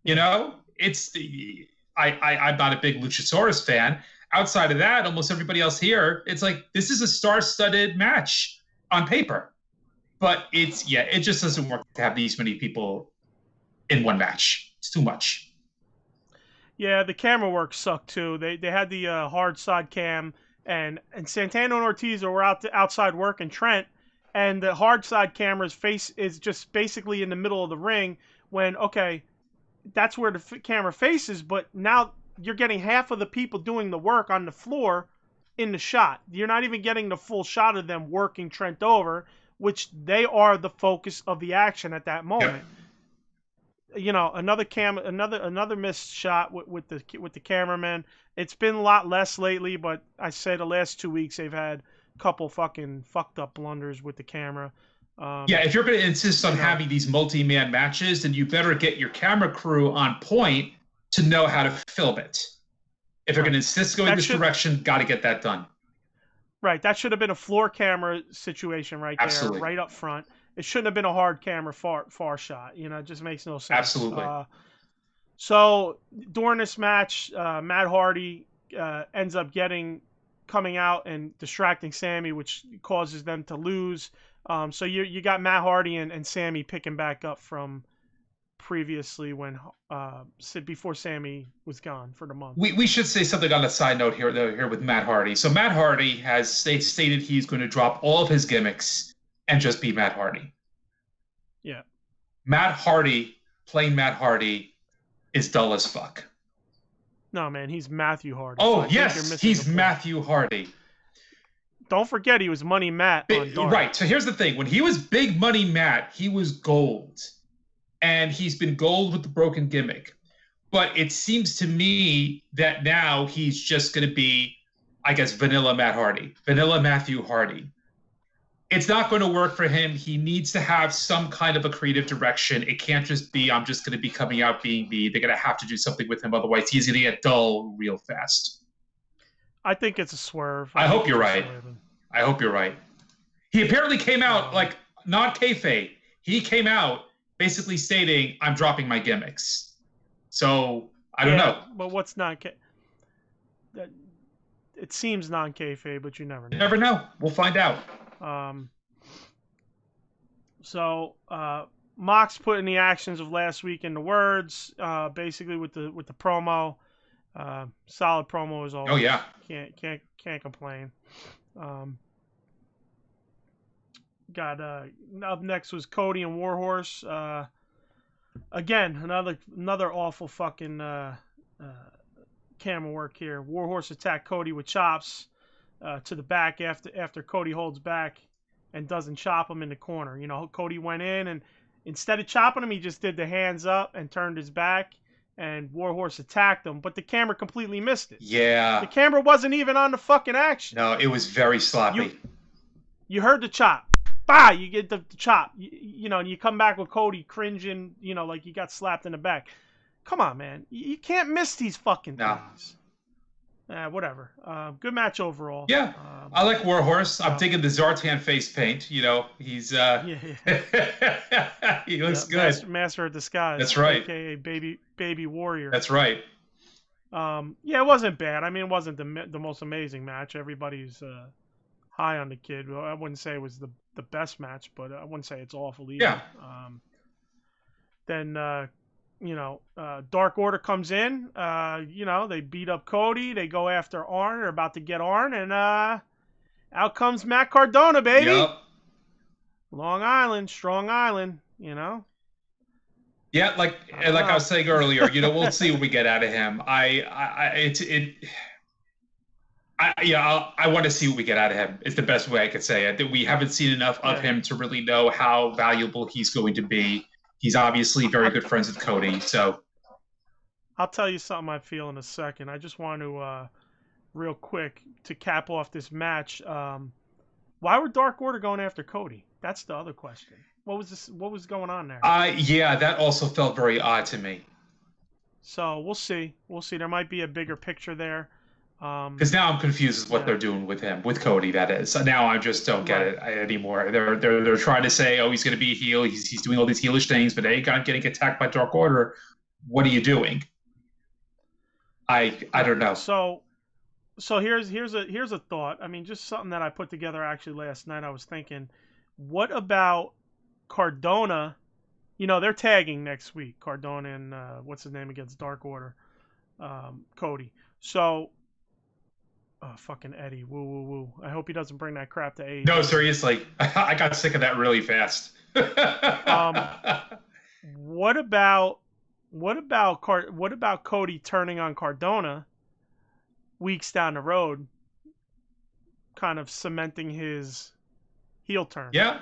I'm not a big Luchasaurus fan. Outside of that, almost everybody else here, it's like this is a star-studded match on paper. But it just doesn't work to have these many people in one match. It's too much.
Yeah, the camera work sucked too. They had the hard side cam, and Santana and Ortiz were outside working Trent, and the hard side camera's face is just basically in the middle of the ring when, okay, that's where the camera faces, but now you're getting half of the people doing the work on the floor in the shot. You're not even getting the full shot of them working Trent over, which they are the focus of the action at that moment. Yep. Another missed shot with the cameraman. It's been a lot less lately, but I say the last 2 weeks they've had a couple fucking fucked up blunders with the camera.
If you're going to insist on having these multi-man matches, then you better get your camera crew on point to know how to film it. If you're going to insist going this direction, got to get that done.
Right. That should have been a floor camera situation right there,
Absolutely.
Right up front. It shouldn't have been a hard camera far shot. It just makes no sense.
Absolutely.
So during this match, Matt Hardy ends up coming out and distracting Sammy, which causes them to lose. So you got Matt Hardy and Sammy picking back up from previously when before Sammy was gone for the month.
We should say something on a side note here with Matt Hardy. So Matt Hardy has stated he's going to drop all of his gimmicks and just be Matt Hardy.
Yeah.
Matt Hardy, playing Matt Hardy, is dull as fuck.
No, man, he's Matthew Hardy.
Oh, so yes, he's Matthew Hardy.
Don't forget he was Money Matt on Dark.
Right, so here's the thing. When he was Big Money Matt, he was gold. And he's been gold with the broken gimmick. But it seems to me that now he's just going to be, I guess, vanilla Matt Hardy. Vanilla Matthew Hardy. it's not going to work for him. He needs to have some kind of a creative direction. It can't just be, I'm just going to be coming out being me. They're going to have to do something with him. Otherwise, he's going to get dull real fast.
I think it's a swerve.
I hope you're right. I hope you're right. He apparently came out, like, not kayfabe. He came out basically stating, I'm dropping my gimmicks. So, I don't know.
But what's not it seems non-kayfabe, but you never know.
You never know. We'll find out.
So Mox put in the actions of last week into words, basically with the promo. Solid promo as always.
Oh yeah.
Can't complain. Got up next was Cody and Warhorse. Again, another awful fucking camera work here. Warhorse attacked Cody with chops to the back after Cody holds back and doesn't chop him in the corner. You know, Cody went in and instead of chopping him, he just did the hands up and turned his back, and Warhorse attacked him, but the camera completely missed it.
Yeah.
The camera wasn't even on the fucking action.
No, it was very sloppy.
You heard the chop. Bah! You get the chop. You know, and you come back with Cody cringing, you know, like you got slapped in the back. Come on, man. You can't miss these fucking things. Whatever. Good match overall.
Yeah, I like Warhorse. I'm digging the Zartan face paint. You know, he's he looks good.
Master of disguise.
That's right.
AKA baby warrior.
That's right.
Yeah, it wasn't bad. I mean, it wasn't the most amazing match. Everybody's high on the kid. Well, I wouldn't say it was the best match, but I wouldn't say it's awful either.
Yeah.
Then you know, Dark Order comes in. You know, they beat up Cody. They go after Arn. They're about to get Arn, and out comes Matt Cardona, baby.
Yep.
Long Island, Strong Island. You know.
Yeah, like I was saying earlier, you know, we'll see what we get out of him. I want to see what we get out of him. It's the best way I could say it. That we haven't seen enough of him to really know how valuable he's going to be. He's obviously very good friends with Cody, so.
I'll tell you something I feel in a second. I just want to, real quick, to cap off this match. Why were Dark Order going after Cody? That's the other question. What was going on there?
Yeah, that also felt very odd to me.
So we'll see. There might be a bigger picture there.
Because now I'm confused with what they're doing with him, with Cody. That is. So now I just don't get it anymore. They're trying to say, oh, he's going to be a heel. He's doing all these heelish things, but hey, getting attacked by Dark Order. What are you doing? I don't know.
So here's a thought. I mean, just something that I put together actually last night. I was thinking, what about Cardona? You know, they're tagging next week. Cardona and what's his name against Dark Order, Cody. So. Oh, fucking Eddy. Woo, woo, woo. I hope he doesn't bring that crap to AEW.
No, seriously. I got sick of that really fast.
What about Cody turning on Cardona weeks down the road, kind of cementing his heel turn?
Yeah.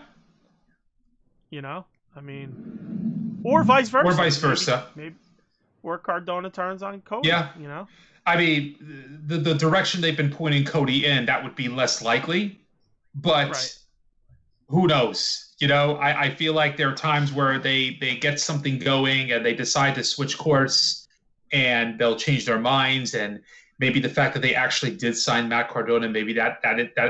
You know? I mean, or vice versa. Maybe. Or Cardona turns on Cody. Yeah. You know?
I mean, the direction they've been pointing Cody in, that would be less likely. But who knows? You know, I feel like there are times where they get something going and they decide to switch course and they'll change their minds. And maybe the fact that they actually did sign Matt Cardona, maybe that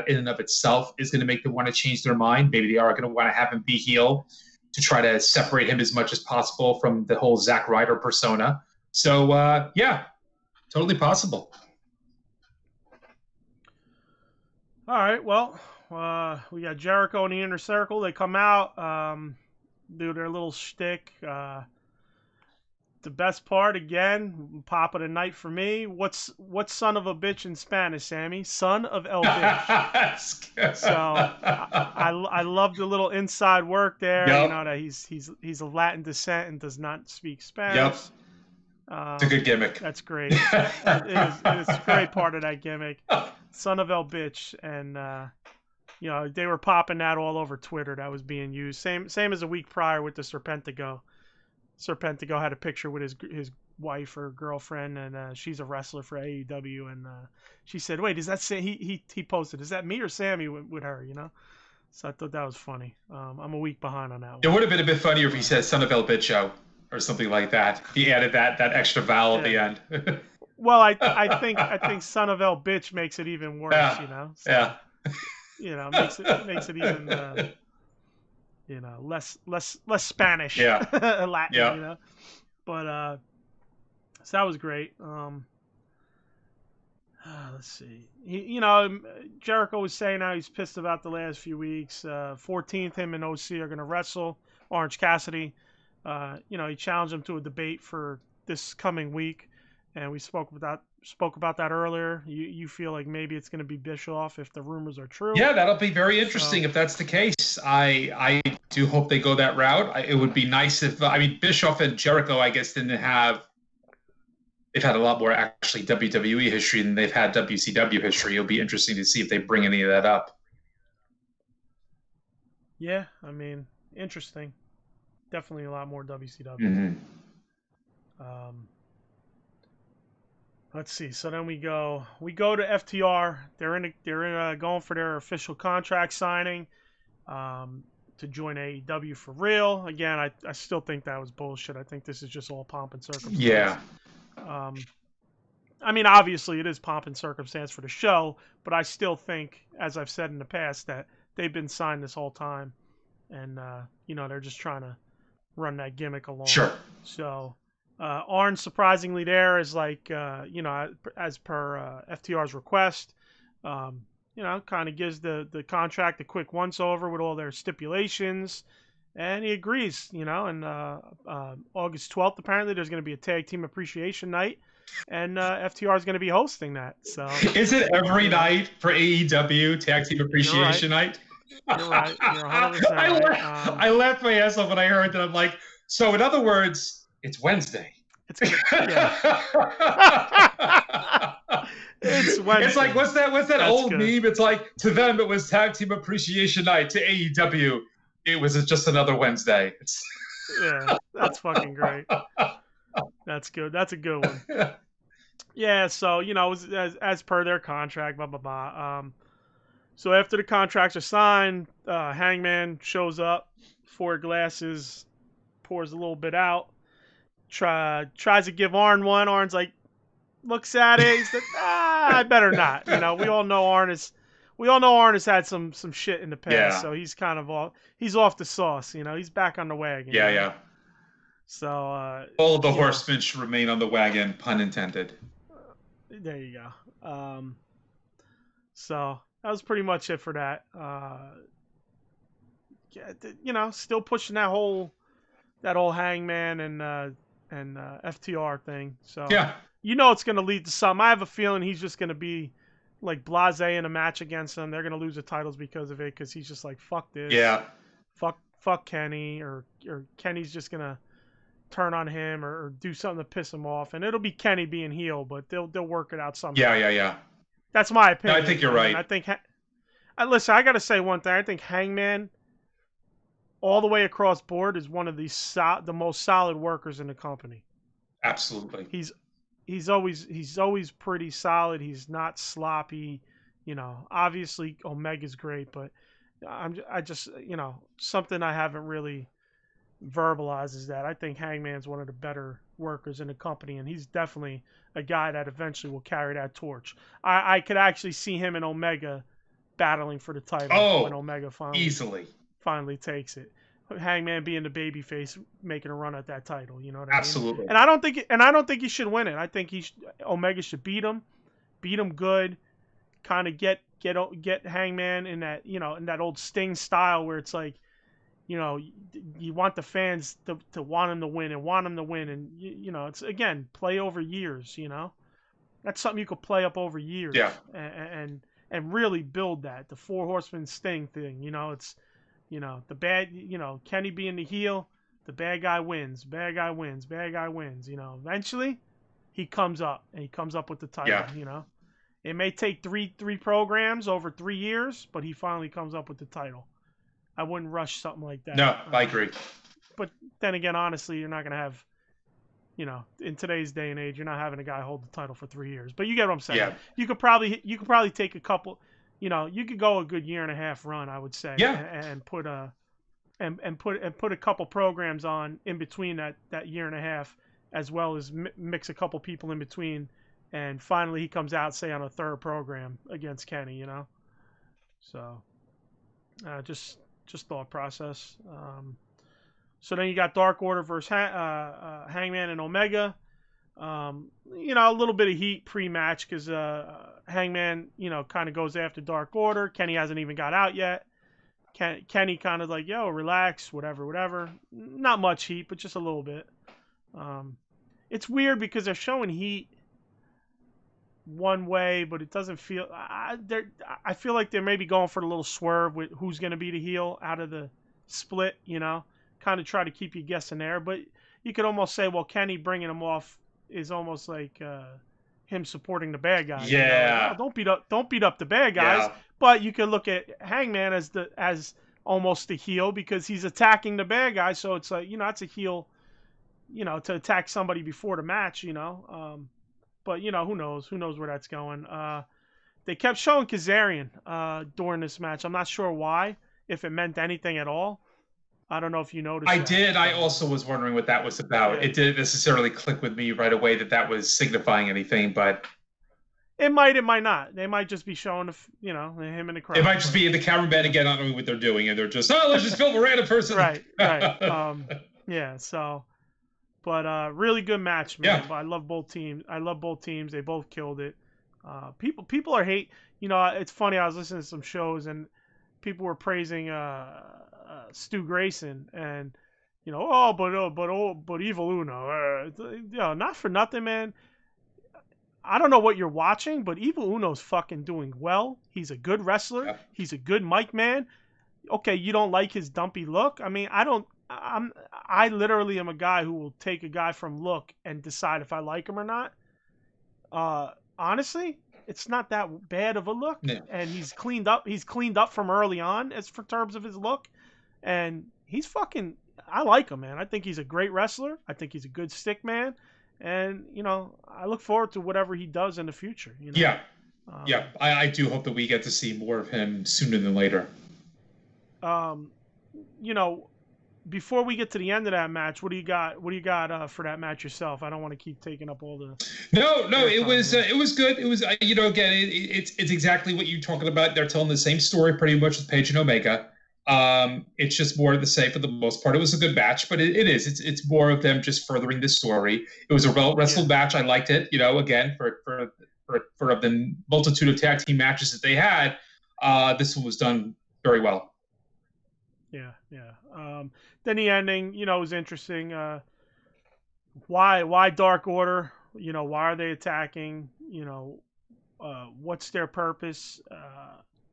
in and of itself is going to make them want to change their mind. Maybe they are going to want to have him be heel to try to separate him as much as possible from the whole Zack Ryder persona. So, yeah. Totally possible.
All right. Well, we got Jericho in the inner circle. They come out, do their little shtick. The best part, again, pop of the night for me. What's son of a bitch in Spanish, Sammy? Son of el bitch. So I love the little inside work there. Yep. You know that he's of Latin descent and does not speak Spanish.
Yep. It's a good gimmick.
That's great. It is a great part of that gimmick. Son of el bitch. And, you know, they were popping that all over Twitter that was being used. Same as a week prior with the Serpentico. Serpentico had a picture with his wife or girlfriend, and she's a wrestler for AEW. And she said, wait, does that say, he posted, is that me or Sammy with her, you know? So I thought that was funny. I'm a week behind on that
It
one.
would have been a bit funnier if he said "son of El Bicho" or something like that. He added that extra vowel at the end.
Well, I think son of El bitch makes it even worse,
Yeah.
you know. So,
Yeah.
You know, makes it even you know, less Spanish,
Yeah.
Latin,
Yeah.
you know. But so that was great. Let's see. You know, Jericho was saying how he's pissed about the last few weeks. 14th, him and OC are going to wrestle. Orange Cassidy. You know, he challenged him to a debate for this coming week, and we spoke about that earlier. You feel like maybe it's going to be Bischoff if the rumors are true.
Yeah, that'll be very interesting if that's the case. I do hope they go that route. It would be nice if Bischoff and Jericho, I guess, they've had a lot more actually WWE history than they've had WCW history. It'll be interesting to see if they bring any of that up.
Yeah, I mean, interesting. Definitely a lot more WCW.
Mm-hmm.
Let's see. So then we go to FTR. They're going for their official contract signing to join AEW for real. Again, I still think that was bullshit. I think this is just all pomp and circumstance.
Yeah.
I mean, obviously it is pomp and circumstance for the show, but I still think, as I've said in the past, that they've been signed this whole time, and you know, they're just trying to run that gimmick along.
Sure.
So Arn surprisingly there is like you know, as per FTR's request, you know, kind of gives the contract a quick once over with all their stipulations, and he agrees. You know, and August 12th apparently there's going to be a tag team appreciation night. And FTR is going to be hosting that. So
is it every night for AEW Tag Team Appreciation Night?
You're right. You're 100% right.
I laughed my ass off when I heard that. I'm like, so in other words, it's Wednesday.
It's good. Yeah. It's Wednesday.
It's like what's that old meme? It's like to them it was Tag Team Appreciation Night. To AEW, it was just another Wednesday.
Yeah, that's fucking great. That's good. That's a good one. Yeah, so, you know, as per their contract, blah, blah, blah. So after the contracts are signed, Hangman shows up, 4 glasses, pours a little bit out, tries to give Arn one. Arn's like, looks at it. He's like, I better not. You know, we all know Arn has had some shit in the past, so he's kind of he's off the sauce. You know, he's back on the wagon.
Yeah,
you know?
yeah.
So
all of the horsemen should remain on the wagon, pun intended.
There you go. So that was pretty much it for that. You know, still pushing that whole Hangman and FTR thing. So
yeah,
you know it's going to lead to something. I have a feeling he's just going to be like blasé in a match against them. They're going to lose the titles because of it, because he's just like, fuck this.
Yeah.
Fuck Kenny, or Kenny's just going to turn on him or do something to piss him off, and it'll be Kenny being heel, but they'll work it out somehow.
Yeah.
That's my opinion.
No, I think you're right.
I think. Listen, I got to say one thing. I think Hangman, all the way across board, is one of the most solid workers in the company.
Absolutely.
He's always pretty solid. He's not sloppy. You know, obviously Omega's great, but I just, you know, something I haven't really verbalized is that I think Hangman's one of the better workers in the company, and he's definitely a guy that eventually will carry that torch. I could actually see him and Omega battling for the title when Omega finally takes it. Hangman being the babyface, making a run at that title. You know what I mean?
Absolutely.
And I don't think he should win it. I think Omega should beat him good, kind of get Hangman in that, you know, in that old Sting style where it's like, you know, you want the fans to want him to win and you know, it's, again, play over years. You know, that's something you could play up over years.
Yeah.
And really build that, the 4 Horsemen Sting thing. You know, it's, you know, Kenny being the heel, the bad guy wins. You know, eventually he comes up with the title.
Yeah.
You know, it may take three programs over 3 years, but he finally comes up with the title. I wouldn't rush something like that.
No, I agree.
But then again, honestly, you're not going to have, you know, in today's day and age, you're not having a guy hold the title for 3 years. But you get what I'm saying.
Yeah.
You could probably take a couple, you could go a good year and a half run, I would say,
Yeah.
and put a couple programs on in between that year and a half, as well as mix a couple people in between, and finally he comes out, say, on a third program against Kenny, So just thought process. So then you got Dark Order versus Hangman and Omega. A little bit of heat pre-match because Hangman, kind of goes after Dark Order. Kenny hasn't even got out yet. Kenny kind of like, yo, relax, whatever. Not much heat, but just a little bit. It's weird because they're showing heat one way, but it doesn't feel. I feel like they're maybe going for the little swerve with who's going to be the heel out of the split. Kind of try to keep you guessing there. But you could almost say, well, Kenny bringing him off is almost like him supporting the bad guys.
Yeah.
Like, oh, don't beat up the bad guys. Yeah. But you can look at Hangman as almost the heel because he's attacking the bad guy. So it's like, it's a heel, to attack somebody before the match, But, who knows? Who knows where that's going? They kept showing Kazarian during this match. I'm not sure why, if it meant anything at all. I don't know if you noticed.
I did. I also was wondering what that was about. Yeah. It didn't necessarily click with me right away that was signifying anything, but
it might not. They might just be showing, him in the crowd.
It might just be in the cameraman again, not knowing what they're doing, and they're just, let's just film a random person.
Right. Yeah. So, but really good match, man. Yeah. I love both teams. They both killed it. People are hate. It's funny. I was listening to some shows and people were praising Stu Grayson and but Evil Uno, not for nothing, man. I don't know what you're watching, but Evil Uno's fucking doing well. He's a good wrestler. Yeah. He's a good mic man. Okay, you don't like his dumpy look. I mean, I literally am a guy who will take a guy from look and decide if I like him or not. Honestly, it's not that bad of a look, yeah. And he's cleaned up. He's cleaned up from early on as for terms of his look, and he's fucking. I like him, man. I think he's a great wrestler. I think he's a good stick man, and I look forward to whatever he does in the future.
Yeah, yeah. I do hope that we get to see more of him sooner than later.
Before we get to the end of that match, what do you got for that match yourself? I don't want to keep taking up all the.
No, it was good. It was again, it's exactly what you're talking about. They're telling the same story pretty much with Page and Omega. It's just more of the same for the most part. It was a good match, but it's more of them just furthering the story. It was a well-wrestled match. I liked it. Again for the multitude of tag team matches that they had, this one was done very well.
Yeah. Then the ending, was interesting. Why Dark Order? Why are they attacking? What's their purpose?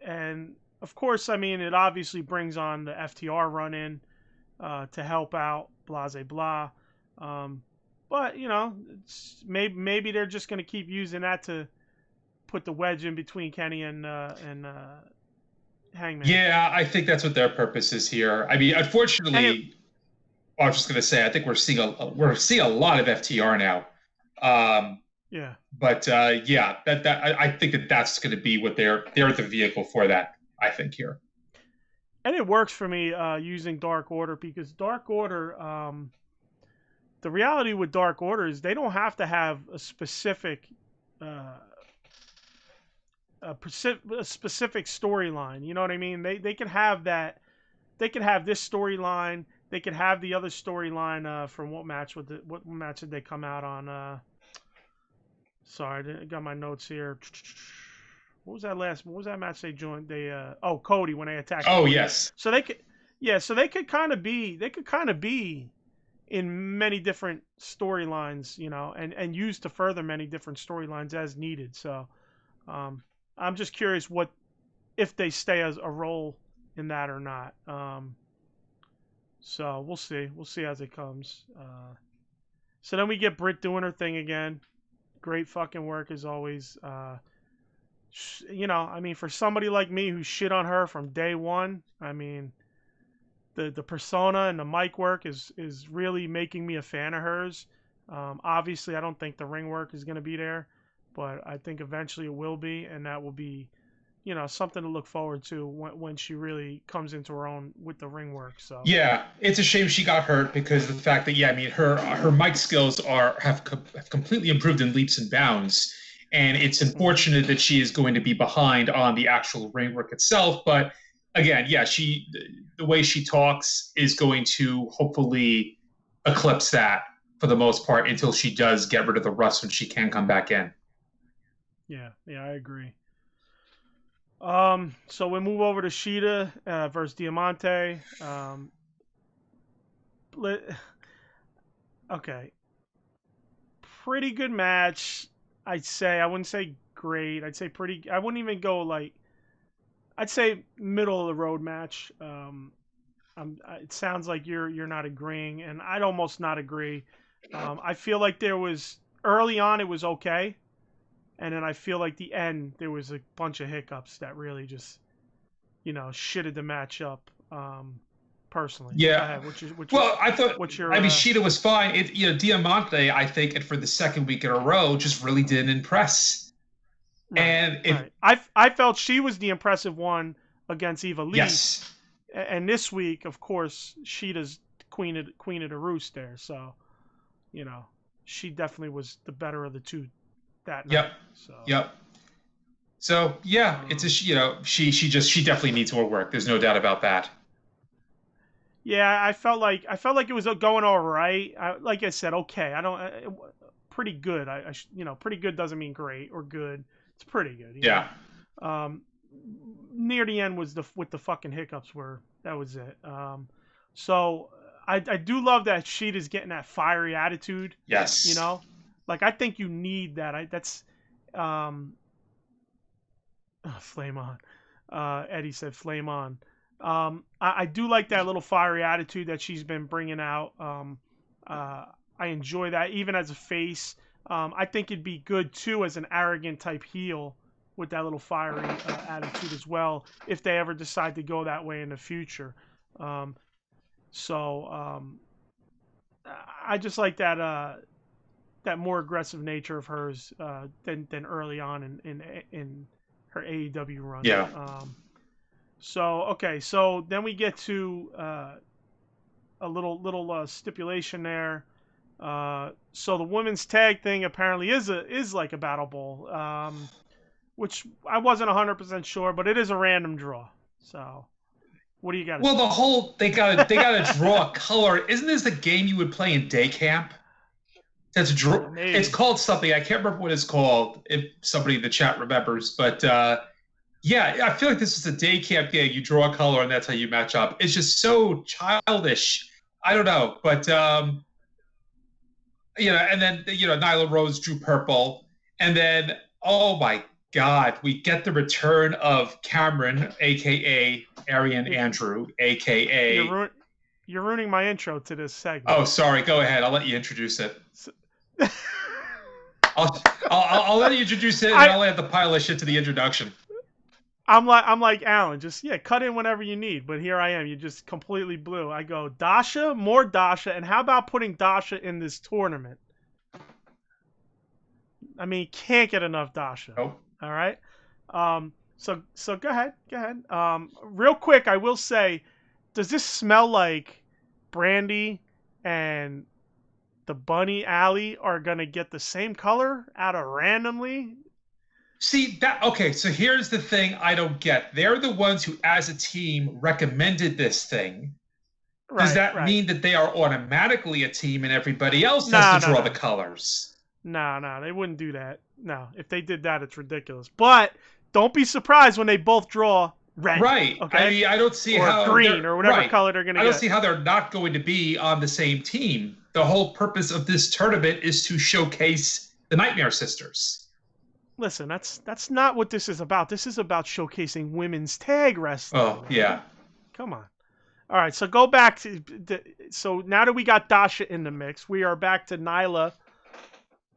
And of course, I mean, it obviously brings on the FTR run in to help out, blah, blah, blah. But it's maybe they're just going to keep using that to put the wedge in between Kenny and Hangman.
Yeah, I think that's what their purpose is here. I mean, unfortunately, I was just going to say, I think we're seeing a lot of FTR now.
Yeah.
But I think that's going to be what they're the vehicle for that. I think here.
And it works for me using Dark Order because Dark Order. The reality with Dark Order is they don't have to have a specific. A specific storyline, you know what I mean? They can have that. They can have this storyline. They could have the other storyline from what match did they come out on? Sorry, I got my notes here. What was that match they joined? Cody when they attacked.
Oh,
Cody.
Yes.
So they could kind of be in many different storylines, and used to further many different storylines as needed. So, I'm just curious if they stay as a role in that or not. So we'll see. We'll see as it comes. So then we get Britt doing her thing again. Great fucking work as always. I mean, for somebody like me who shit on her from day one, I mean, the persona and the mic work is really making me a fan of hers. Obviously, I don't think the ring work is going to be there. But I think eventually it will be, and that will be something to look forward to when she really comes into her own with the ring work. So
yeah, it's a shame she got hurt because of the fact that her mic skills have completely improved in leaps and bounds, and it's unfortunate that she is going to be behind on the actual ring work itself. But again, yeah, the way she talks is going to hopefully eclipse that for the most part until she does get rid of the rust when she can come back in.
Yeah, I agree. So we move over to Shida versus Diamante. Okay, pretty good match. I'd say. I wouldn't say great. I'd say pretty. I wouldn't even go like. I'd say middle of the road match. It sounds like you're not agreeing, and I'd almost not agree. I feel like there was early on it was okay, and then I feel like the end there was a bunch of hiccups that really just shitted the match up. Personally,
yeah. I thought. Shida was fine. Diamante, I think, and for the second week in a row, just really didn't impress.
Right, I felt she was the impressive one against Eva Lee.
Yes.
And this week, of course, Shida's queen of the roost there. So, she definitely was the better of the two that night.
Yep. Yep. So yeah, it's she definitely needs more work. There's no doubt about that.
Yeah, I felt like it was going all right. Like I said, okay. Pretty good. Pretty good doesn't mean great or good. It's pretty good.
Yeah.
Near the end was with the fucking hiccups that was it. So I do love that Shida's getting that fiery attitude.
Yes.
Like I think you need that. That's flame on. Eddy said flame on. I do like that little fiery attitude that she's been bringing out. I enjoy that even as a face. I think it'd be good too as an arrogant type heel with that little fiery attitude as well if they ever decide to go that way in the future. I just like that more aggressive nature of hers than early on in her AEW run.
Yeah.
So then we get to a little stipulation there. So the women's tag thing apparently is like a battle bowl, which I wasn't 100% sure, but it is a random draw. So what do you got?
Well, they gotta draw a color. Isn't this the game you would play in day camp? It's called something. I can't remember what it's called. If somebody in the chat remembers, but. Yeah, I feel like this is a day camp game. You draw a color, and that's how you match up. It's just so childish. I don't know, but and then Nyla Rose drew purple, and then oh my God, we get the return of Cameron, aka Arian Andrew, aka.
You're ruining my intro to this segment.
Oh, sorry. Go ahead. I'll let you introduce it. I'll let you introduce it, and I'll add the pile of shit to the introduction.
I'm like Alan, just cut in whenever you need. But here I am, you just completely blew. I go Dasha, more Dasha, and how about putting Dasha in this tournament? I mean, can't get enough Dasha.
Nope.
All right. So go ahead. Real quick, I will say, does this smell like Brandy and the Bunny Alley are gonna get the same color out of randomly?
See that? Okay, so here's the thing I don't get. They're the ones who, as a team, recommended this thing. Does that mean that they are automatically a team and everybody else has to draw the colors?
No, they wouldn't do that. No, if they did that, it's ridiculous. But don't be surprised when they both draw red.
Right.
Okay.
I mean, I don't see how
green or whatever color they're going to get.
I don't see how they're not going to be on the same team. The whole purpose of this tournament is to showcase the Nightmare Sisters.
Listen, that's not what this is about. This is about showcasing women's tag wrestling.
Oh, yeah.
Come on. All right, so go back to so now that we got Dasha in the mix, we are back to Nyla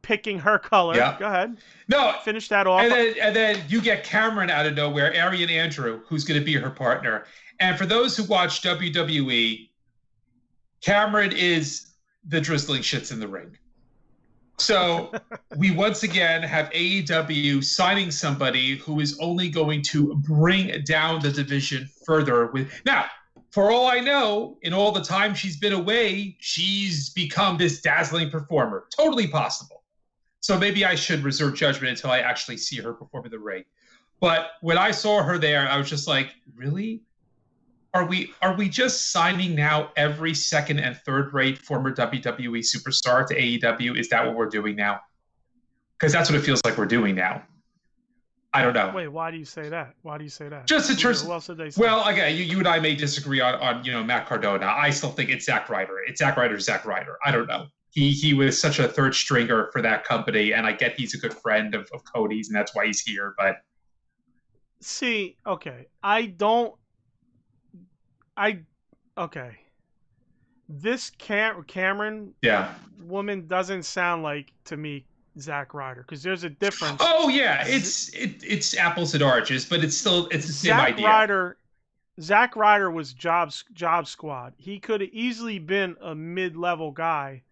picking her color.
Yeah.
Go ahead.
No,
finish that off.
And then you get Cameron out of nowhere, Arian Andrew, who's going to be her partner. And for those who watch WWE, Cameron is the drizzling shits in the ring. So we once again have AEW signing somebody who is only going to bring down the division further. Now, for all I know, in all the time she's been away, she's become this dazzling performer. Totally possible. So maybe I should reserve judgment until I actually see her perform in the ring. But when I saw her there, I was just like, really? Are we just signing now every second and third rate former WWE superstar to AEW? Is that what we're doing now? Because that's what it feels like we're doing now. I don't know.
Wait, why do you say that?
Just in terms
of,
well, again, you and I may disagree on Matt Cardona. I still think it's Zack Ryder. It's Zack Ryder. I don't know. He was such a third stringer for that company, and I get he's a good friend of Cody's, and that's why he's here. But
see, okay, okay. This Cameron woman doesn't sound like, to me, Zack Ryder, because there's a difference.
Oh yeah, it's apples and oranges, but it's the same idea.
Zack Ryder was Job Squad. He could have easily been a mid-level guy,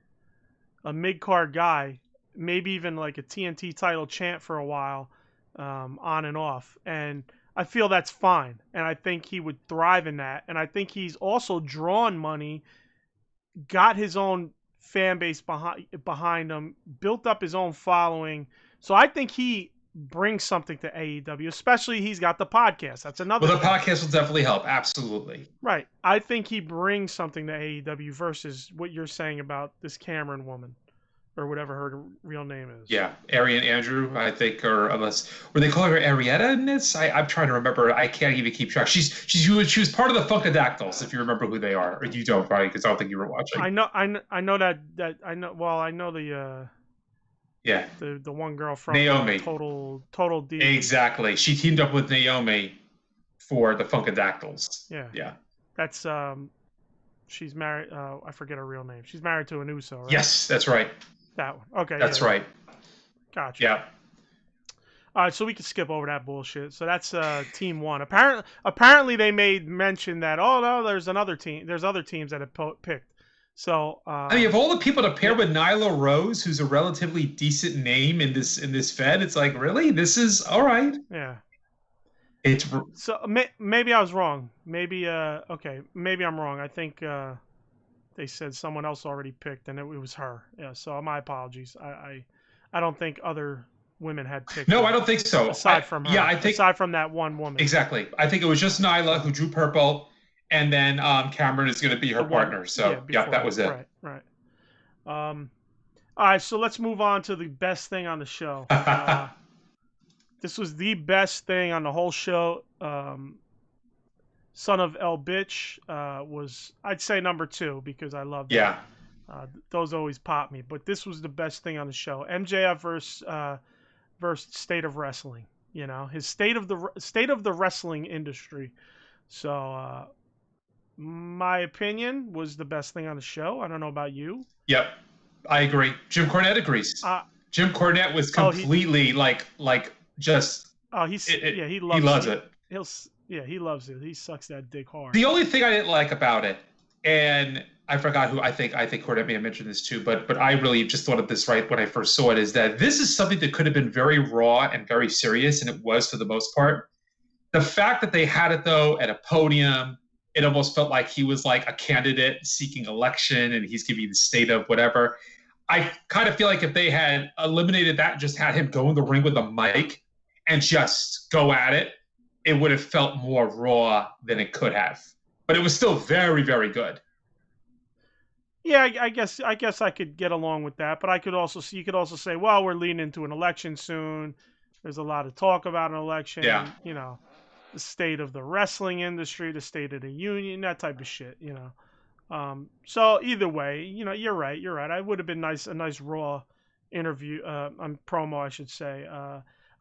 a mid-card guy, maybe even like a TNT title champ for a while, on and off. And I feel that's fine. And I think he would thrive in that. And I think he's also drawn money, got his own fan base behind him, built up his own following. So I think he brings something to AEW, especially he's got the podcast. That's another
thing. The podcast will definitely help. Absolutely.
Right. I think he brings something to AEW versus what you're saying about this Cameron woman, or whatever her real name is.
Yeah, Arian Andrew, I think, or unless were they calling her Arietta in this? I'm trying to remember. I can't even keep track. She was part of the Funkadactyls, if you remember who they are, or you don't, probably, because I don't think you were watching.
I know that I know. Well, I know the the one girl from
Naomi.
Total D.
Exactly. She teamed up with Naomi for the Funkadactyls.
Yeah. That's she's married. I forget her real name. She's married to an Uso, right?
Yes, that's right.
That one. Okay.
That's right.
Gotcha.
Yeah.
All right, so we can skip over that bullshit. So that's team one. Apparently they made mention that, oh no, there's another team. There's other teams that have picked. So
I mean, of all the people to pair with Nyla Rose, who's a relatively decent name in this Fed, it's like, really, this is all right.
Yeah.
It's
so maybe I was wrong. Maybe maybe I'm wrong. I think they said someone else already picked, and it was her. Yeah. So my apologies. I don't think other women had picked.
No, I don't think so.
Aside from her.
Yeah, I think
aside from that one woman.
Exactly. I think it was just Nyla who drew purple, and then Cameron is going to be her partner. So yeah, that was it.
Right. All right. So let's move on to the best thing on the show. This was the best thing on the whole show. Son of El Bitch was, I'd say, number 2 because I love that.
Yeah.
Those always pop me. But this was the best thing on the show. MJF versus State of Wrestling. You know, his state of the wrestling industry. So, my opinion was the best thing on the show. I don't know about you.
Yep, I agree. Jim Cornette agrees. Jim Cornette was completely just.
Oh, he
loves it.
He loves it. He sucks that dick hard.
The only thing I didn't like about it, and I forgot who, I think Cornette may have mentioned this too, but I really just thought of this right when I first saw it, is that this is something that could have been very raw and very serious, and it was for the most part. The fact that they had it though at a podium, it almost felt like he was like a candidate seeking election, and he's giving the state of whatever. I kind of feel like if they had eliminated that, just had him go in the ring with a mic and just go at it, it would have felt more raw than it could have. But it was still very, very good.
Yeah, I guess I could get along with that. But you could also say, well, we're leading into an election soon. There's a lot of talk about an election.
Yeah.
You know, the state of the wrestling industry, the state of the union, that type of shit. You know. So either way, you know, you're right. I would have been a nice raw interview, promo, I should say.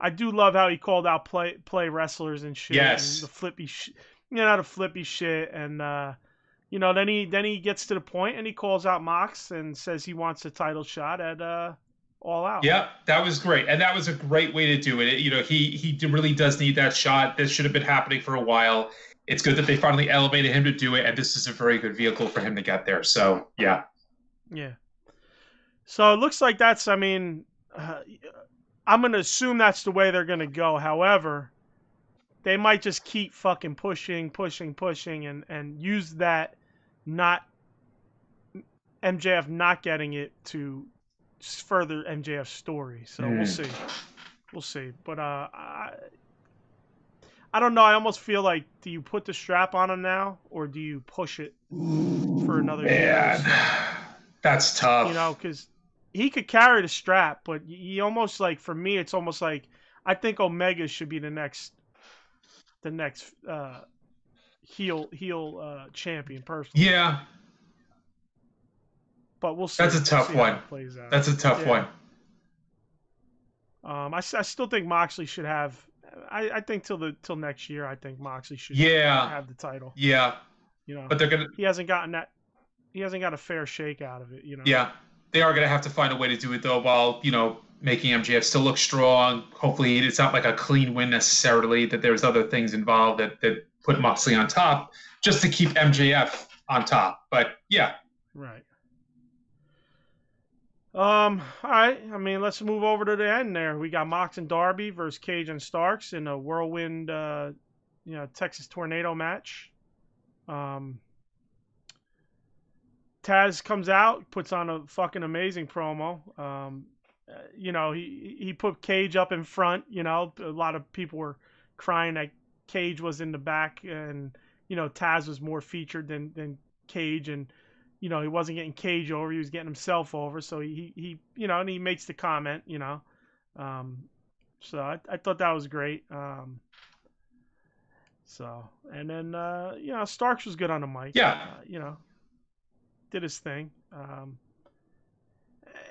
I do love how he called out play wrestlers and shit.
Yes.
And the flippy shit. And, then he gets to the point and he calls out Mox and says he wants a title shot at All Out.
Yeah, that was great. And that was a great way to do it. He really does need that shot. This should have been happening for a while. It's good that they finally elevated him to do it. And this is a very good vehicle for him to get there. So, yeah.
Yeah. So it looks like that's, I mean, I'm going to assume that's the way they're going to go. However, they might just keep fucking pushing, and use that not MJF not getting it to further MJF's story. So we'll see. We'll see. But I don't know. I almost feel like, do you put the strap on him now, or do you push it for another year?
That's tough.
You know, because he could carry the strap, but he almost, like, for me, it's almost like I think Omega should be the next heel champion, personally.
Yeah.
But we'll see.
That's a tough one. That's a tough one.
I still think Moxley should have. I think till next year. I think Moxley should have the title.
Yeah.
You know,
but they're gonna.
He hasn't gotten that. He hasn't got a fair shake out of it. You know.
Yeah, they are gonna have to find a way to do it though, while making MJF still look strong. Hopefully, it's not like a clean win necessarily. That there's other things involved that put Moxley on top, just to keep MJF on top. But yeah.
Right. All right. I mean, let's move over to the end there. We got Mox and Darby versus Cage and Starks in a whirlwind, Texas tornado match. Taz comes out, puts on a fucking amazing promo. He put Cage up in front. A lot of people were crying that Cage was in the back, and Taz was more featured than Cage, and he wasn't getting Cage over; he was getting himself over. So he and he makes the comment, So I thought that was great. And then Starks was good on the mic.
Yeah.
Did his thing.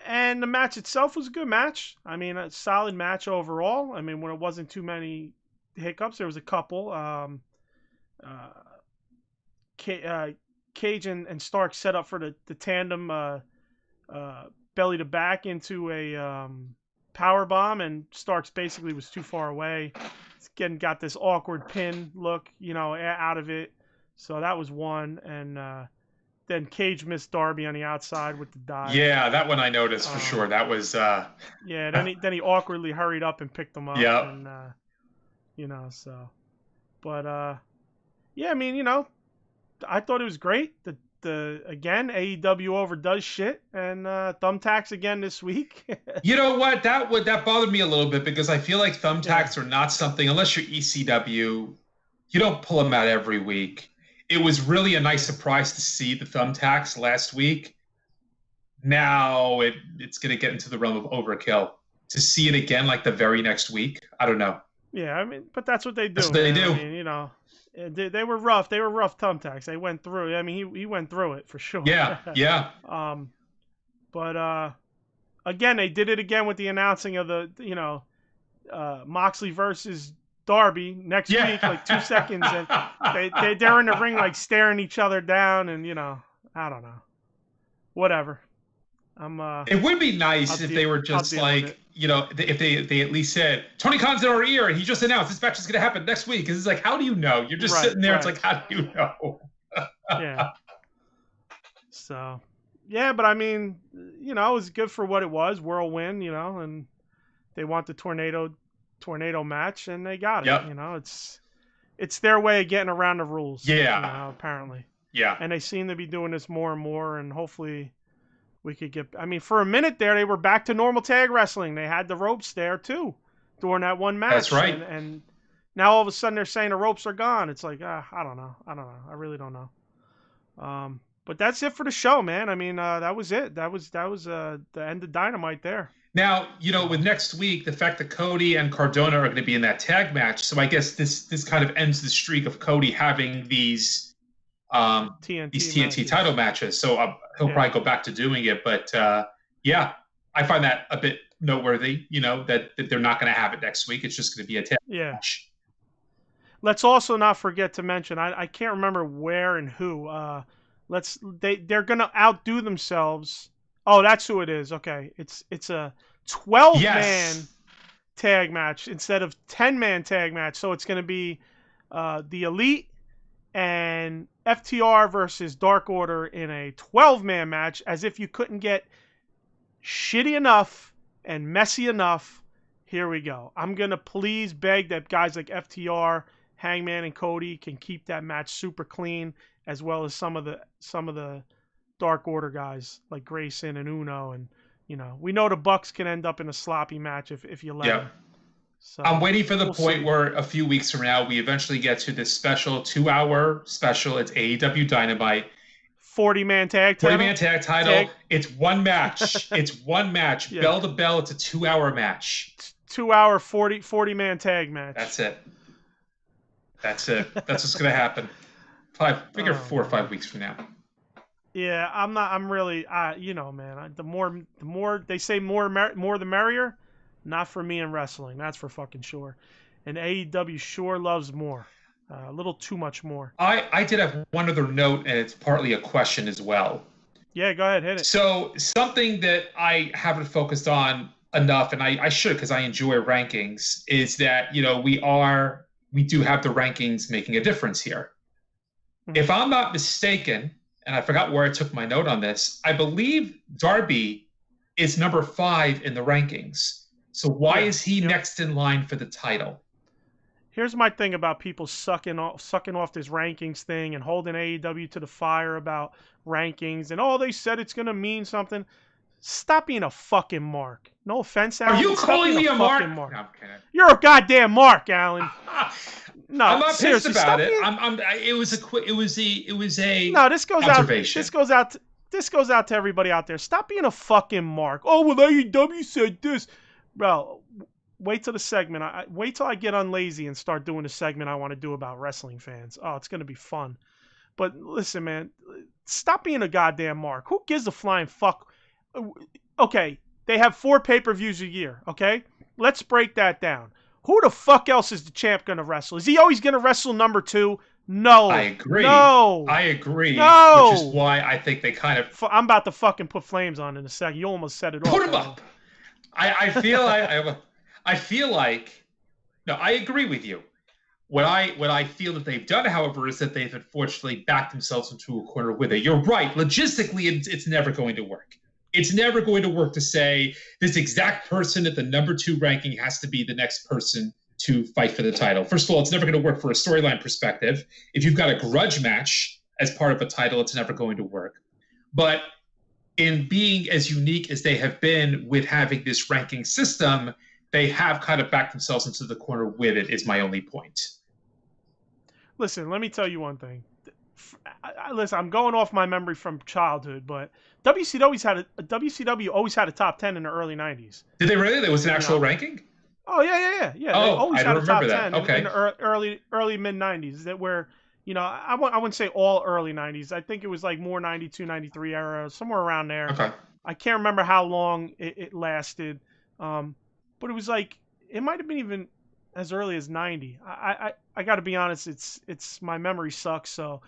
And the match itself was a good match. I mean, a solid match overall. I mean, when it wasn't too many hiccups, there was a couple. Cage and Stark set up for the tandem belly to back into a power bomb, and Starks basically was too far away. Got this awkward pin look, out of it. So that was one, and then Cage missed Darby on the outside with the dive.
Yeah, that one I noticed for sure. That was.
Yeah, then he awkwardly hurried up and picked him up.
Yeah.
And so, but yeah, I mean, I thought it was great. Again, AEW overdoes shit, and thumbtacks again this week.
You know what? That bothered me a little bit, because I feel like thumbtacks are not something, unless you're ECW, you don't pull them out every week. It was really a nice surprise to see the thumbtacks last week. Now it's going to get into the realm of overkill. To see it again like the very next week, I don't know.
Yeah, I mean, but that's what they do.
That's what they do.
I mean, they were rough. They were rough thumbtacks. They went through. I mean, he went through it for sure.
Yeah, yeah.
But again, they did it again with the announcing of the Moxley versus Darby next week, like 2 seconds, and they're in the ring like staring each other down, and I don't know, whatever.
It would be nice if they were just like, if they at least said Tony Khan's in our ear and he just announced this match is going to happen next week. Because it's like, how do you know? You're just sitting there. Right. It's like, how do you know?
Yeah. So, yeah, but I mean, it was good for what it was, whirlwind, and they want the tornado match, and they got it.
Yep.
It's their way of getting around the rules.
Yeah.
Apparently.
Yeah.
And they seem to be doing this more and more, and hopefully we could get. I mean, for a minute there, they were back to normal tag wrestling. They had the ropes there too during that one match.
That's right.
And now all of a sudden they're saying the ropes are gone. It's like, I don't know. I really don't know. But that's it for the show, man. I mean, that was it. That was the end of Dynamite there.
Now, with next week, the fact that Cody and Cardona are going to be in that tag match, so I guess this kind of ends the streak of Cody having these TNT title matches. So he'll probably go back to doing it. But yeah, I find that a bit noteworthy, that they're not going to have it next week. It's just going to be a tag match.
Let's also not forget to mention, I can't remember where and who. They're going to outdo themselves. Oh, that's who it is. Okay. It's a 12-man tag match instead of 10-man tag match. So it's going to be the Elite and FTR versus Dark Order in a 12-man match, as if you couldn't get shitty enough and messy enough. Here we go. I'm going to please beg that guys like FTR, Hangman, and Cody can keep that match super clean, as well as some of the Dark Order guys like Grayson and Uno. And, we know the Bucks can end up in a sloppy match if you let them. So,
I'm waiting for the point where a few weeks from now, we eventually get to this special 2-hour special. It's AEW Dynamite.
40-man tag title.
40-man tag title. It's one match. It's one match. Yeah. Bell to bell. It's a 2-hour match.
2-hour 40-man tag match.
That's it. That's what's going to happen. 4 or 5 weeks from now.
Yeah, I'm really, man, the more they say more the merrier. Not for me in wrestling. That's for fucking sure. And AEW sure loves more. A little too much more.
I did have one other note, and it's partly a question as well.
Yeah, go ahead, hit it.
So something that I haven't focused on enough, and I should because I enjoy rankings, is that, we do have the rankings making a difference here. Mm-hmm. If I'm not mistaken, and I forgot where I took my note on this, I believe Darby is number 5 in the rankings. So why is he next in line for the title?
Here's my thing about people sucking off this rankings thing and holding AEW to the fire about rankings and they said it's gonna mean something. Stop being a fucking mark. No offense, Alan.
Are you calling me a mark?
No, I'm kidding. You're a goddamn mark, Alan. No,
I'm not pissed about it.
It was a
no.
This goes
observation.
This goes out to everybody out there. Stop being a fucking mark. Oh well, AEW said this. Bro, wait till the segment. Wait till I get unlazy and start doing the segment I want to do about wrestling fans. Oh, it's going to be fun. But listen, man, stop being a goddamn mark. Who gives a flying fuck? Okay, they have 4 pay-per-views a year, okay? Let's break that down. Who the fuck else is the champ going to wrestle? Is he always going to wrestle number 2? No.
I agree.
No.
I agree.
No.
Which is why I think they kind of...
I'm about to fucking put flames on in a second. You almost set it off.
Put him up. I feel like no, I agree with you. What I feel that they've done, however, is that they've unfortunately backed themselves into a corner with it. You're right. Logistically, it's never going to work. It's never going to work to say this exact person at the number 2 ranking has to be the next person to fight for the title. First of all, it's never going to work for a storyline perspective. If you've got a grudge match as part of a title, it's never going to work. But in being as unique as they have been with having this ranking system, they have kind of backed themselves into the corner with it, is my only point.
Listen, let me tell you one thing. Listen, I'm going off my memory from childhood, but WCW always had a top 10 in the early 90s.
Did they really? There was an actual ranking?
Oh, yeah. They always had a top 10 in the early mid-90s that were... I wouldn't say all early 90s. I think it was like more 92, 93 era, somewhere around there.
Okay.
I can't remember how long it lasted. But it was like, it might have been even as early as 90. I got to be honest, it's my memory sucks. So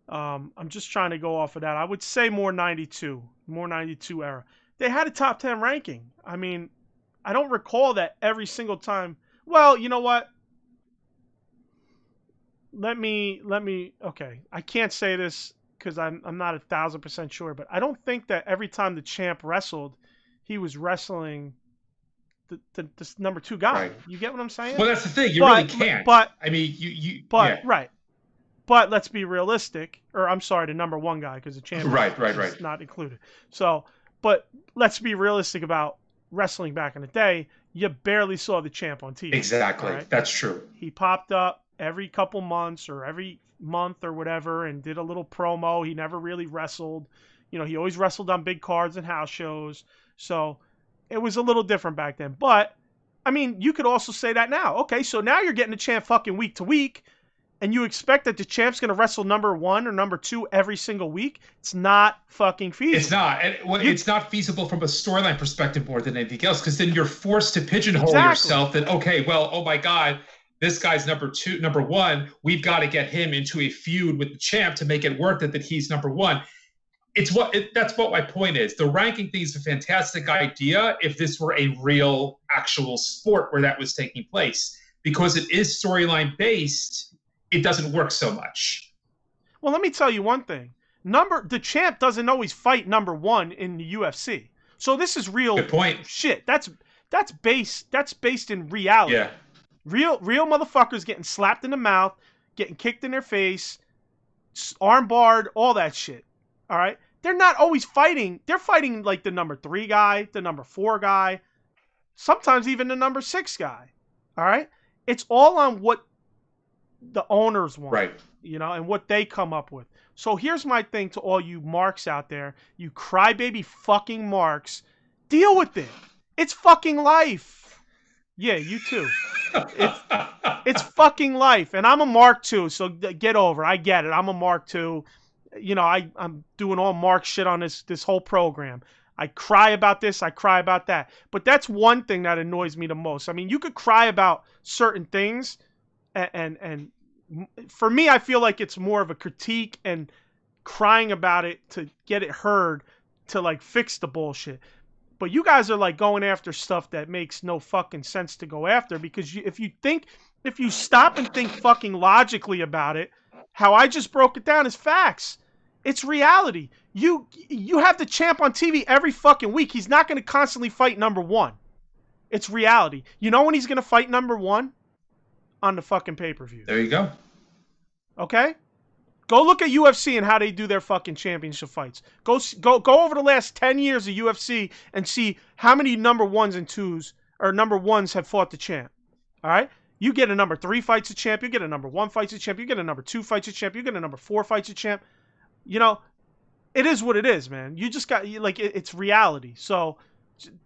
I'm just trying to go off of that. I would say more 92 era. They had a top 10 ranking. I mean, I don't recall that every single time. Well, you know what? Let me. Okay, I can't say this because I'm not 1,000% sure, but I don't think that every time the champ wrestled, he was wrestling this number 2 guy.
Right.
You get what I'm saying?
Well, that's the thing. You really can't.
But
I mean, you.
But
yeah.
right. But let's be realistic. Or I'm sorry, the number 1 guy because the champ is not included. So, but let's be realistic about wrestling back in the day. You barely saw the champ on TV.
Exactly.
Right?
That's true.
He popped up every couple months or every month or whatever and did a little promo. He never really wrestled. He always wrestled on big cards and house shows. So it was a little different back then. But, I mean, you could also say that now. Okay, so now you're getting the champ fucking week to week and you expect that the champ's going to wrestle number 1 or number 2 every single week. It's not fucking feasible.
It's not. And it's not feasible from a storyline perspective more than anything else because then you're forced to pigeonhole yourself that, okay, well, oh my God, this guy's number 1. We've got to get him into a feud with the champ to make it worth it that he's number 1. That's what my point is. The ranking thing is a fantastic idea if this were a real, actual sport where that was taking place. Because it is storyline based, it doesn't work so much.
Well, let me tell you one thing. The champ doesn't always fight number 1 in the UFC. So this is real
Good point.
shit. That's based in reality.
Yeah.
Real motherfuckers getting slapped in the mouth, getting kicked in their face, arm barred, all that shit. All right? They're not always fighting. They're fighting like the number 3 guy, the number 4 guy, sometimes even the number 6 guy. All right? It's all on what the owners want.
Right.
You know, and what they come up with. So here's my thing to all you marks out there, you crybaby fucking marks. Deal with it. It's fucking life. Yeah, you too. It's fucking life. And I'm a mark too, so get over it. I get it. I'm a mark too. You know, I'm doing all mark shit on this whole program. I cry about this, I cry about that. But that's one thing that annoys me the most. I mean, you could cry about certain things, and for me, I feel like it's more of a critique and crying about it to get it heard, to like fix the bullshit. But you guys are like going after stuff that makes no fucking sense to go after, because if you stop and think fucking logically about it, how I just broke it down is facts. It's reality. You have the champ on TV every fucking week. He's not going to constantly fight number 1. It's reality. You know when he's going to fight number 1? On the fucking pay-per-view.
There you go.
Okay? Go look at UFC and how they do their fucking championship fights. Go over the last 10 years of UFC and see how many number 1s and 2s or number 1s have fought the champ. All right? You get a number 3 fights a champ, you get a number 1 fights a champ, you get a number 2 fights a champ, you get a number 4 fights a champ. You know, it is what it is, man. You just got, like, it's reality. So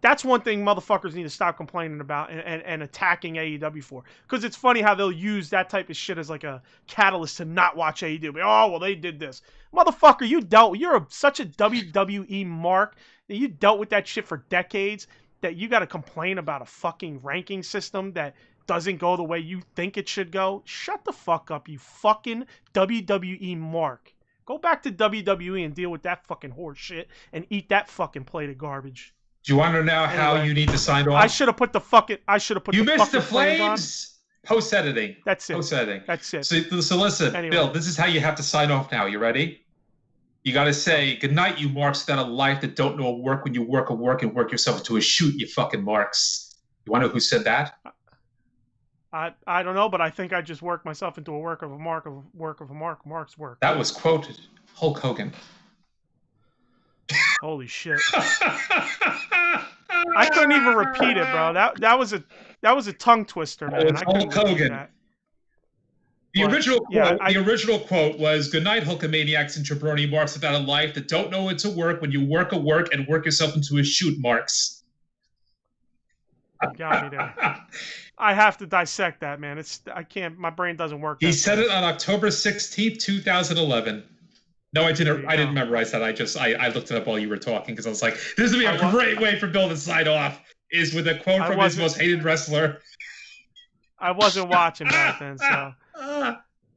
that's one thing motherfuckers need to stop complaining about and attacking AEW for. Because it's funny how they'll use that type of shit as like a catalyst to not watch AEW. Oh, well, they did this. Motherfucker, you're such a WWE mark that you dealt with that shit for decades that you got to complain about a fucking ranking system that doesn't go the way you think it should go. Shut the fuck up, you fucking WWE mark. Go back to WWE and deal with that fucking horse shit and eat that fucking plate of garbage.
Do you want to know how you need to sign off?
I should have put the fucking. You
missed the flames. Post editing.
That's it.
Post editing.
That's it.
So listen, anyway. Bill. This is how you have to sign off now. You ready? You got to say good night, you marks that a life that don't know a work when you work a work and work yourself into a shoot. You fucking marks. You want to know who said that?
I don't know, but I think I just worked myself into a work of a mark of a work of a mark. Mark's work.
That was quoted Hulk Hogan.
Holy shit! I couldn't even repeat it, bro. That was a tongue twister, man.
It's Hulk Hogan. The original quote was, "Good night, Hulkamaniacs and jabroni marks about a life that don't know it's a work when you work a work and work yourself into a shoot, marks."
You got me there. I have to dissect that, man. I can't. My brain doesn't work.
He said it on October 16th, 2011. No, I didn't memorize that. I looked it up while you were talking because I was like, this would be a great way for Bill to sign off, is with a quote from his most hated wrestler.
I wasn't watching back then, so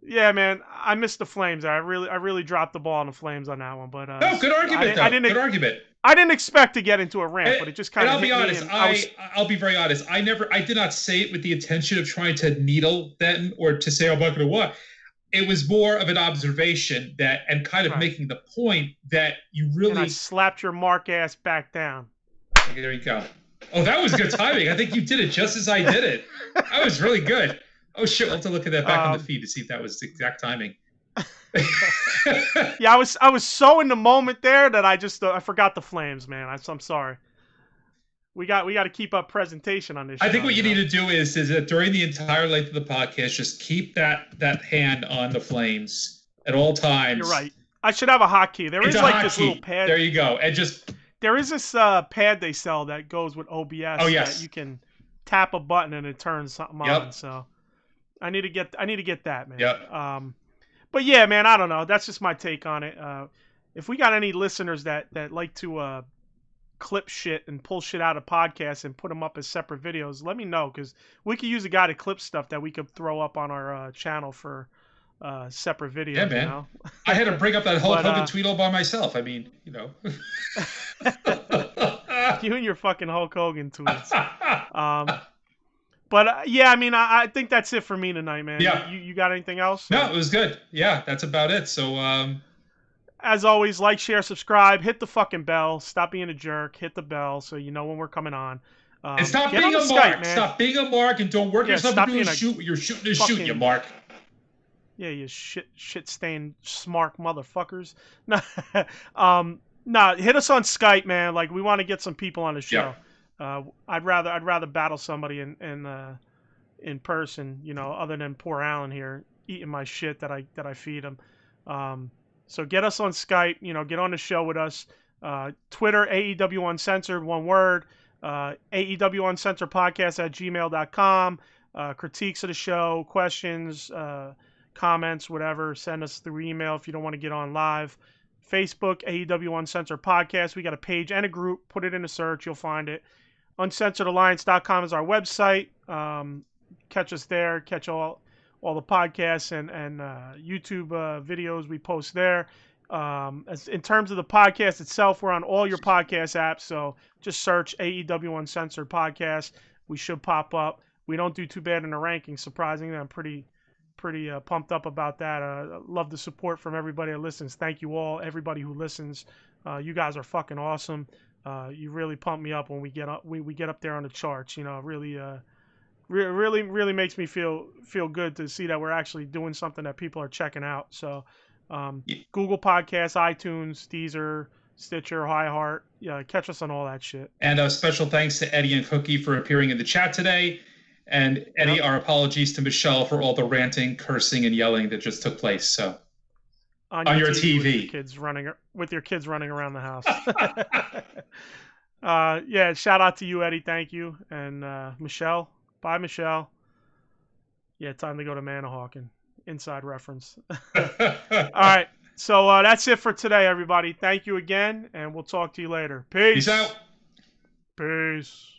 yeah, man, I missed the Flames. I really dropped the ball on the Flames on that one. But
no, good argument. Good argument.
I didn't expect to get into a rant, but it just kind of.
I'll be honest. I'll be very honest. I did not say it with the intention of trying to needle them or to say I'm not going to what. It was more of an observation that, and kind of making the point that you really. And
I slapped your mark ass back down.
There you go. Oh, that was good timing. I think you did it just as I did it. That was really good. Oh shit! I'll have to look at that back on the feed to see if that was the exact timing.
Yeah, I was so in the moment there that I forgot the Flames, man. I'm sorry. We got to keep up presentation on this.
I think what you need to do is that during the entire length of the podcast, just keep that hand on the Flames at all times.
You're right. I should have a hotkey. There is like this little pad.
There you go. And just
there is this pad they sell that goes with OBS.
Oh yes.
That you can tap a button and it turns something on. So I need to get that, man.
Yep.
But yeah, man, I don't know. That's just my take on it. If we got any listeners that like to clip shit and pull shit out of podcasts and put them up as separate videos, let me know, because we could use a guy to clip stuff that we could throw up on our channel for separate videos.
Yeah, man.
You know?
I had to bring up that Hulk Hogan tweet all by myself. I mean, you know.
You and your fucking Hulk Hogan tweets. But yeah, I mean, I think that's it for me tonight, man.
Yeah.
You got anything else?
No, it was good. Yeah, that's about it. So
as always, like, share, subscribe, hit the fucking bell. Stop being a jerk. Hit the bell so you know when we're coming on.
And stop
get
being
on
a
the
mark.
Skype, man.
Stop being a mark and don't work yourself
stop
into a
being a
shoot. You're shooting to
fucking-
shoot, you mark.
Yeah, you shit-stained smart motherfuckers. Nah, hit us on Skype, man. Like, we want to get some people on the show.
Yeah.
I'd rather battle somebody in person, you know, other than poor Alan here eating my shit that I feed him. So get us on Skype, you know, get on the show with us. Twitter, AEW Uncensored, one word. AEW Uncensored Podcast at gmail.com. Critiques of the show, questions, comments, whatever, send us through email if you don't want to get on live. Facebook, AEW Uncensored Podcast. We got a page and a group. Put it in a search. You'll find it. UncensoredAlliance.com is our website. Catch us there. Catch all the podcasts and YouTube videos we post there. In terms of the podcast itself, we're on all your podcast apps. So just search AEW Uncensored Podcast. We should pop up. We don't do too bad in the rankings, surprisingly. I'm pretty pumped up about that. Love the support from everybody that listens. Thank you all, everybody who listens. You guys are fucking awesome. You really pump me up when we get up there on the charts. You know, really makes me feel good to see that we're actually doing something that people are checking out. So, Google Podcasts, iTunes, Deezer, Stitcher, iHeart. Yeah, catch us on all that shit.
And a special thanks to Eddie and Cookie for appearing in the chat today. And Eddie, our apologies to Michelle for all the ranting, cursing, and yelling that just took place. So on your TV.
With your kids running around the house. Yeah, shout out to you, Eddie. Thank you. And Michelle. Bye, Michelle. Yeah, time to go to Manahawkin. Inside reference. All right. So that's it for today, everybody. Thank you again, and we'll talk to you later. Peace.
Peace out.
Peace.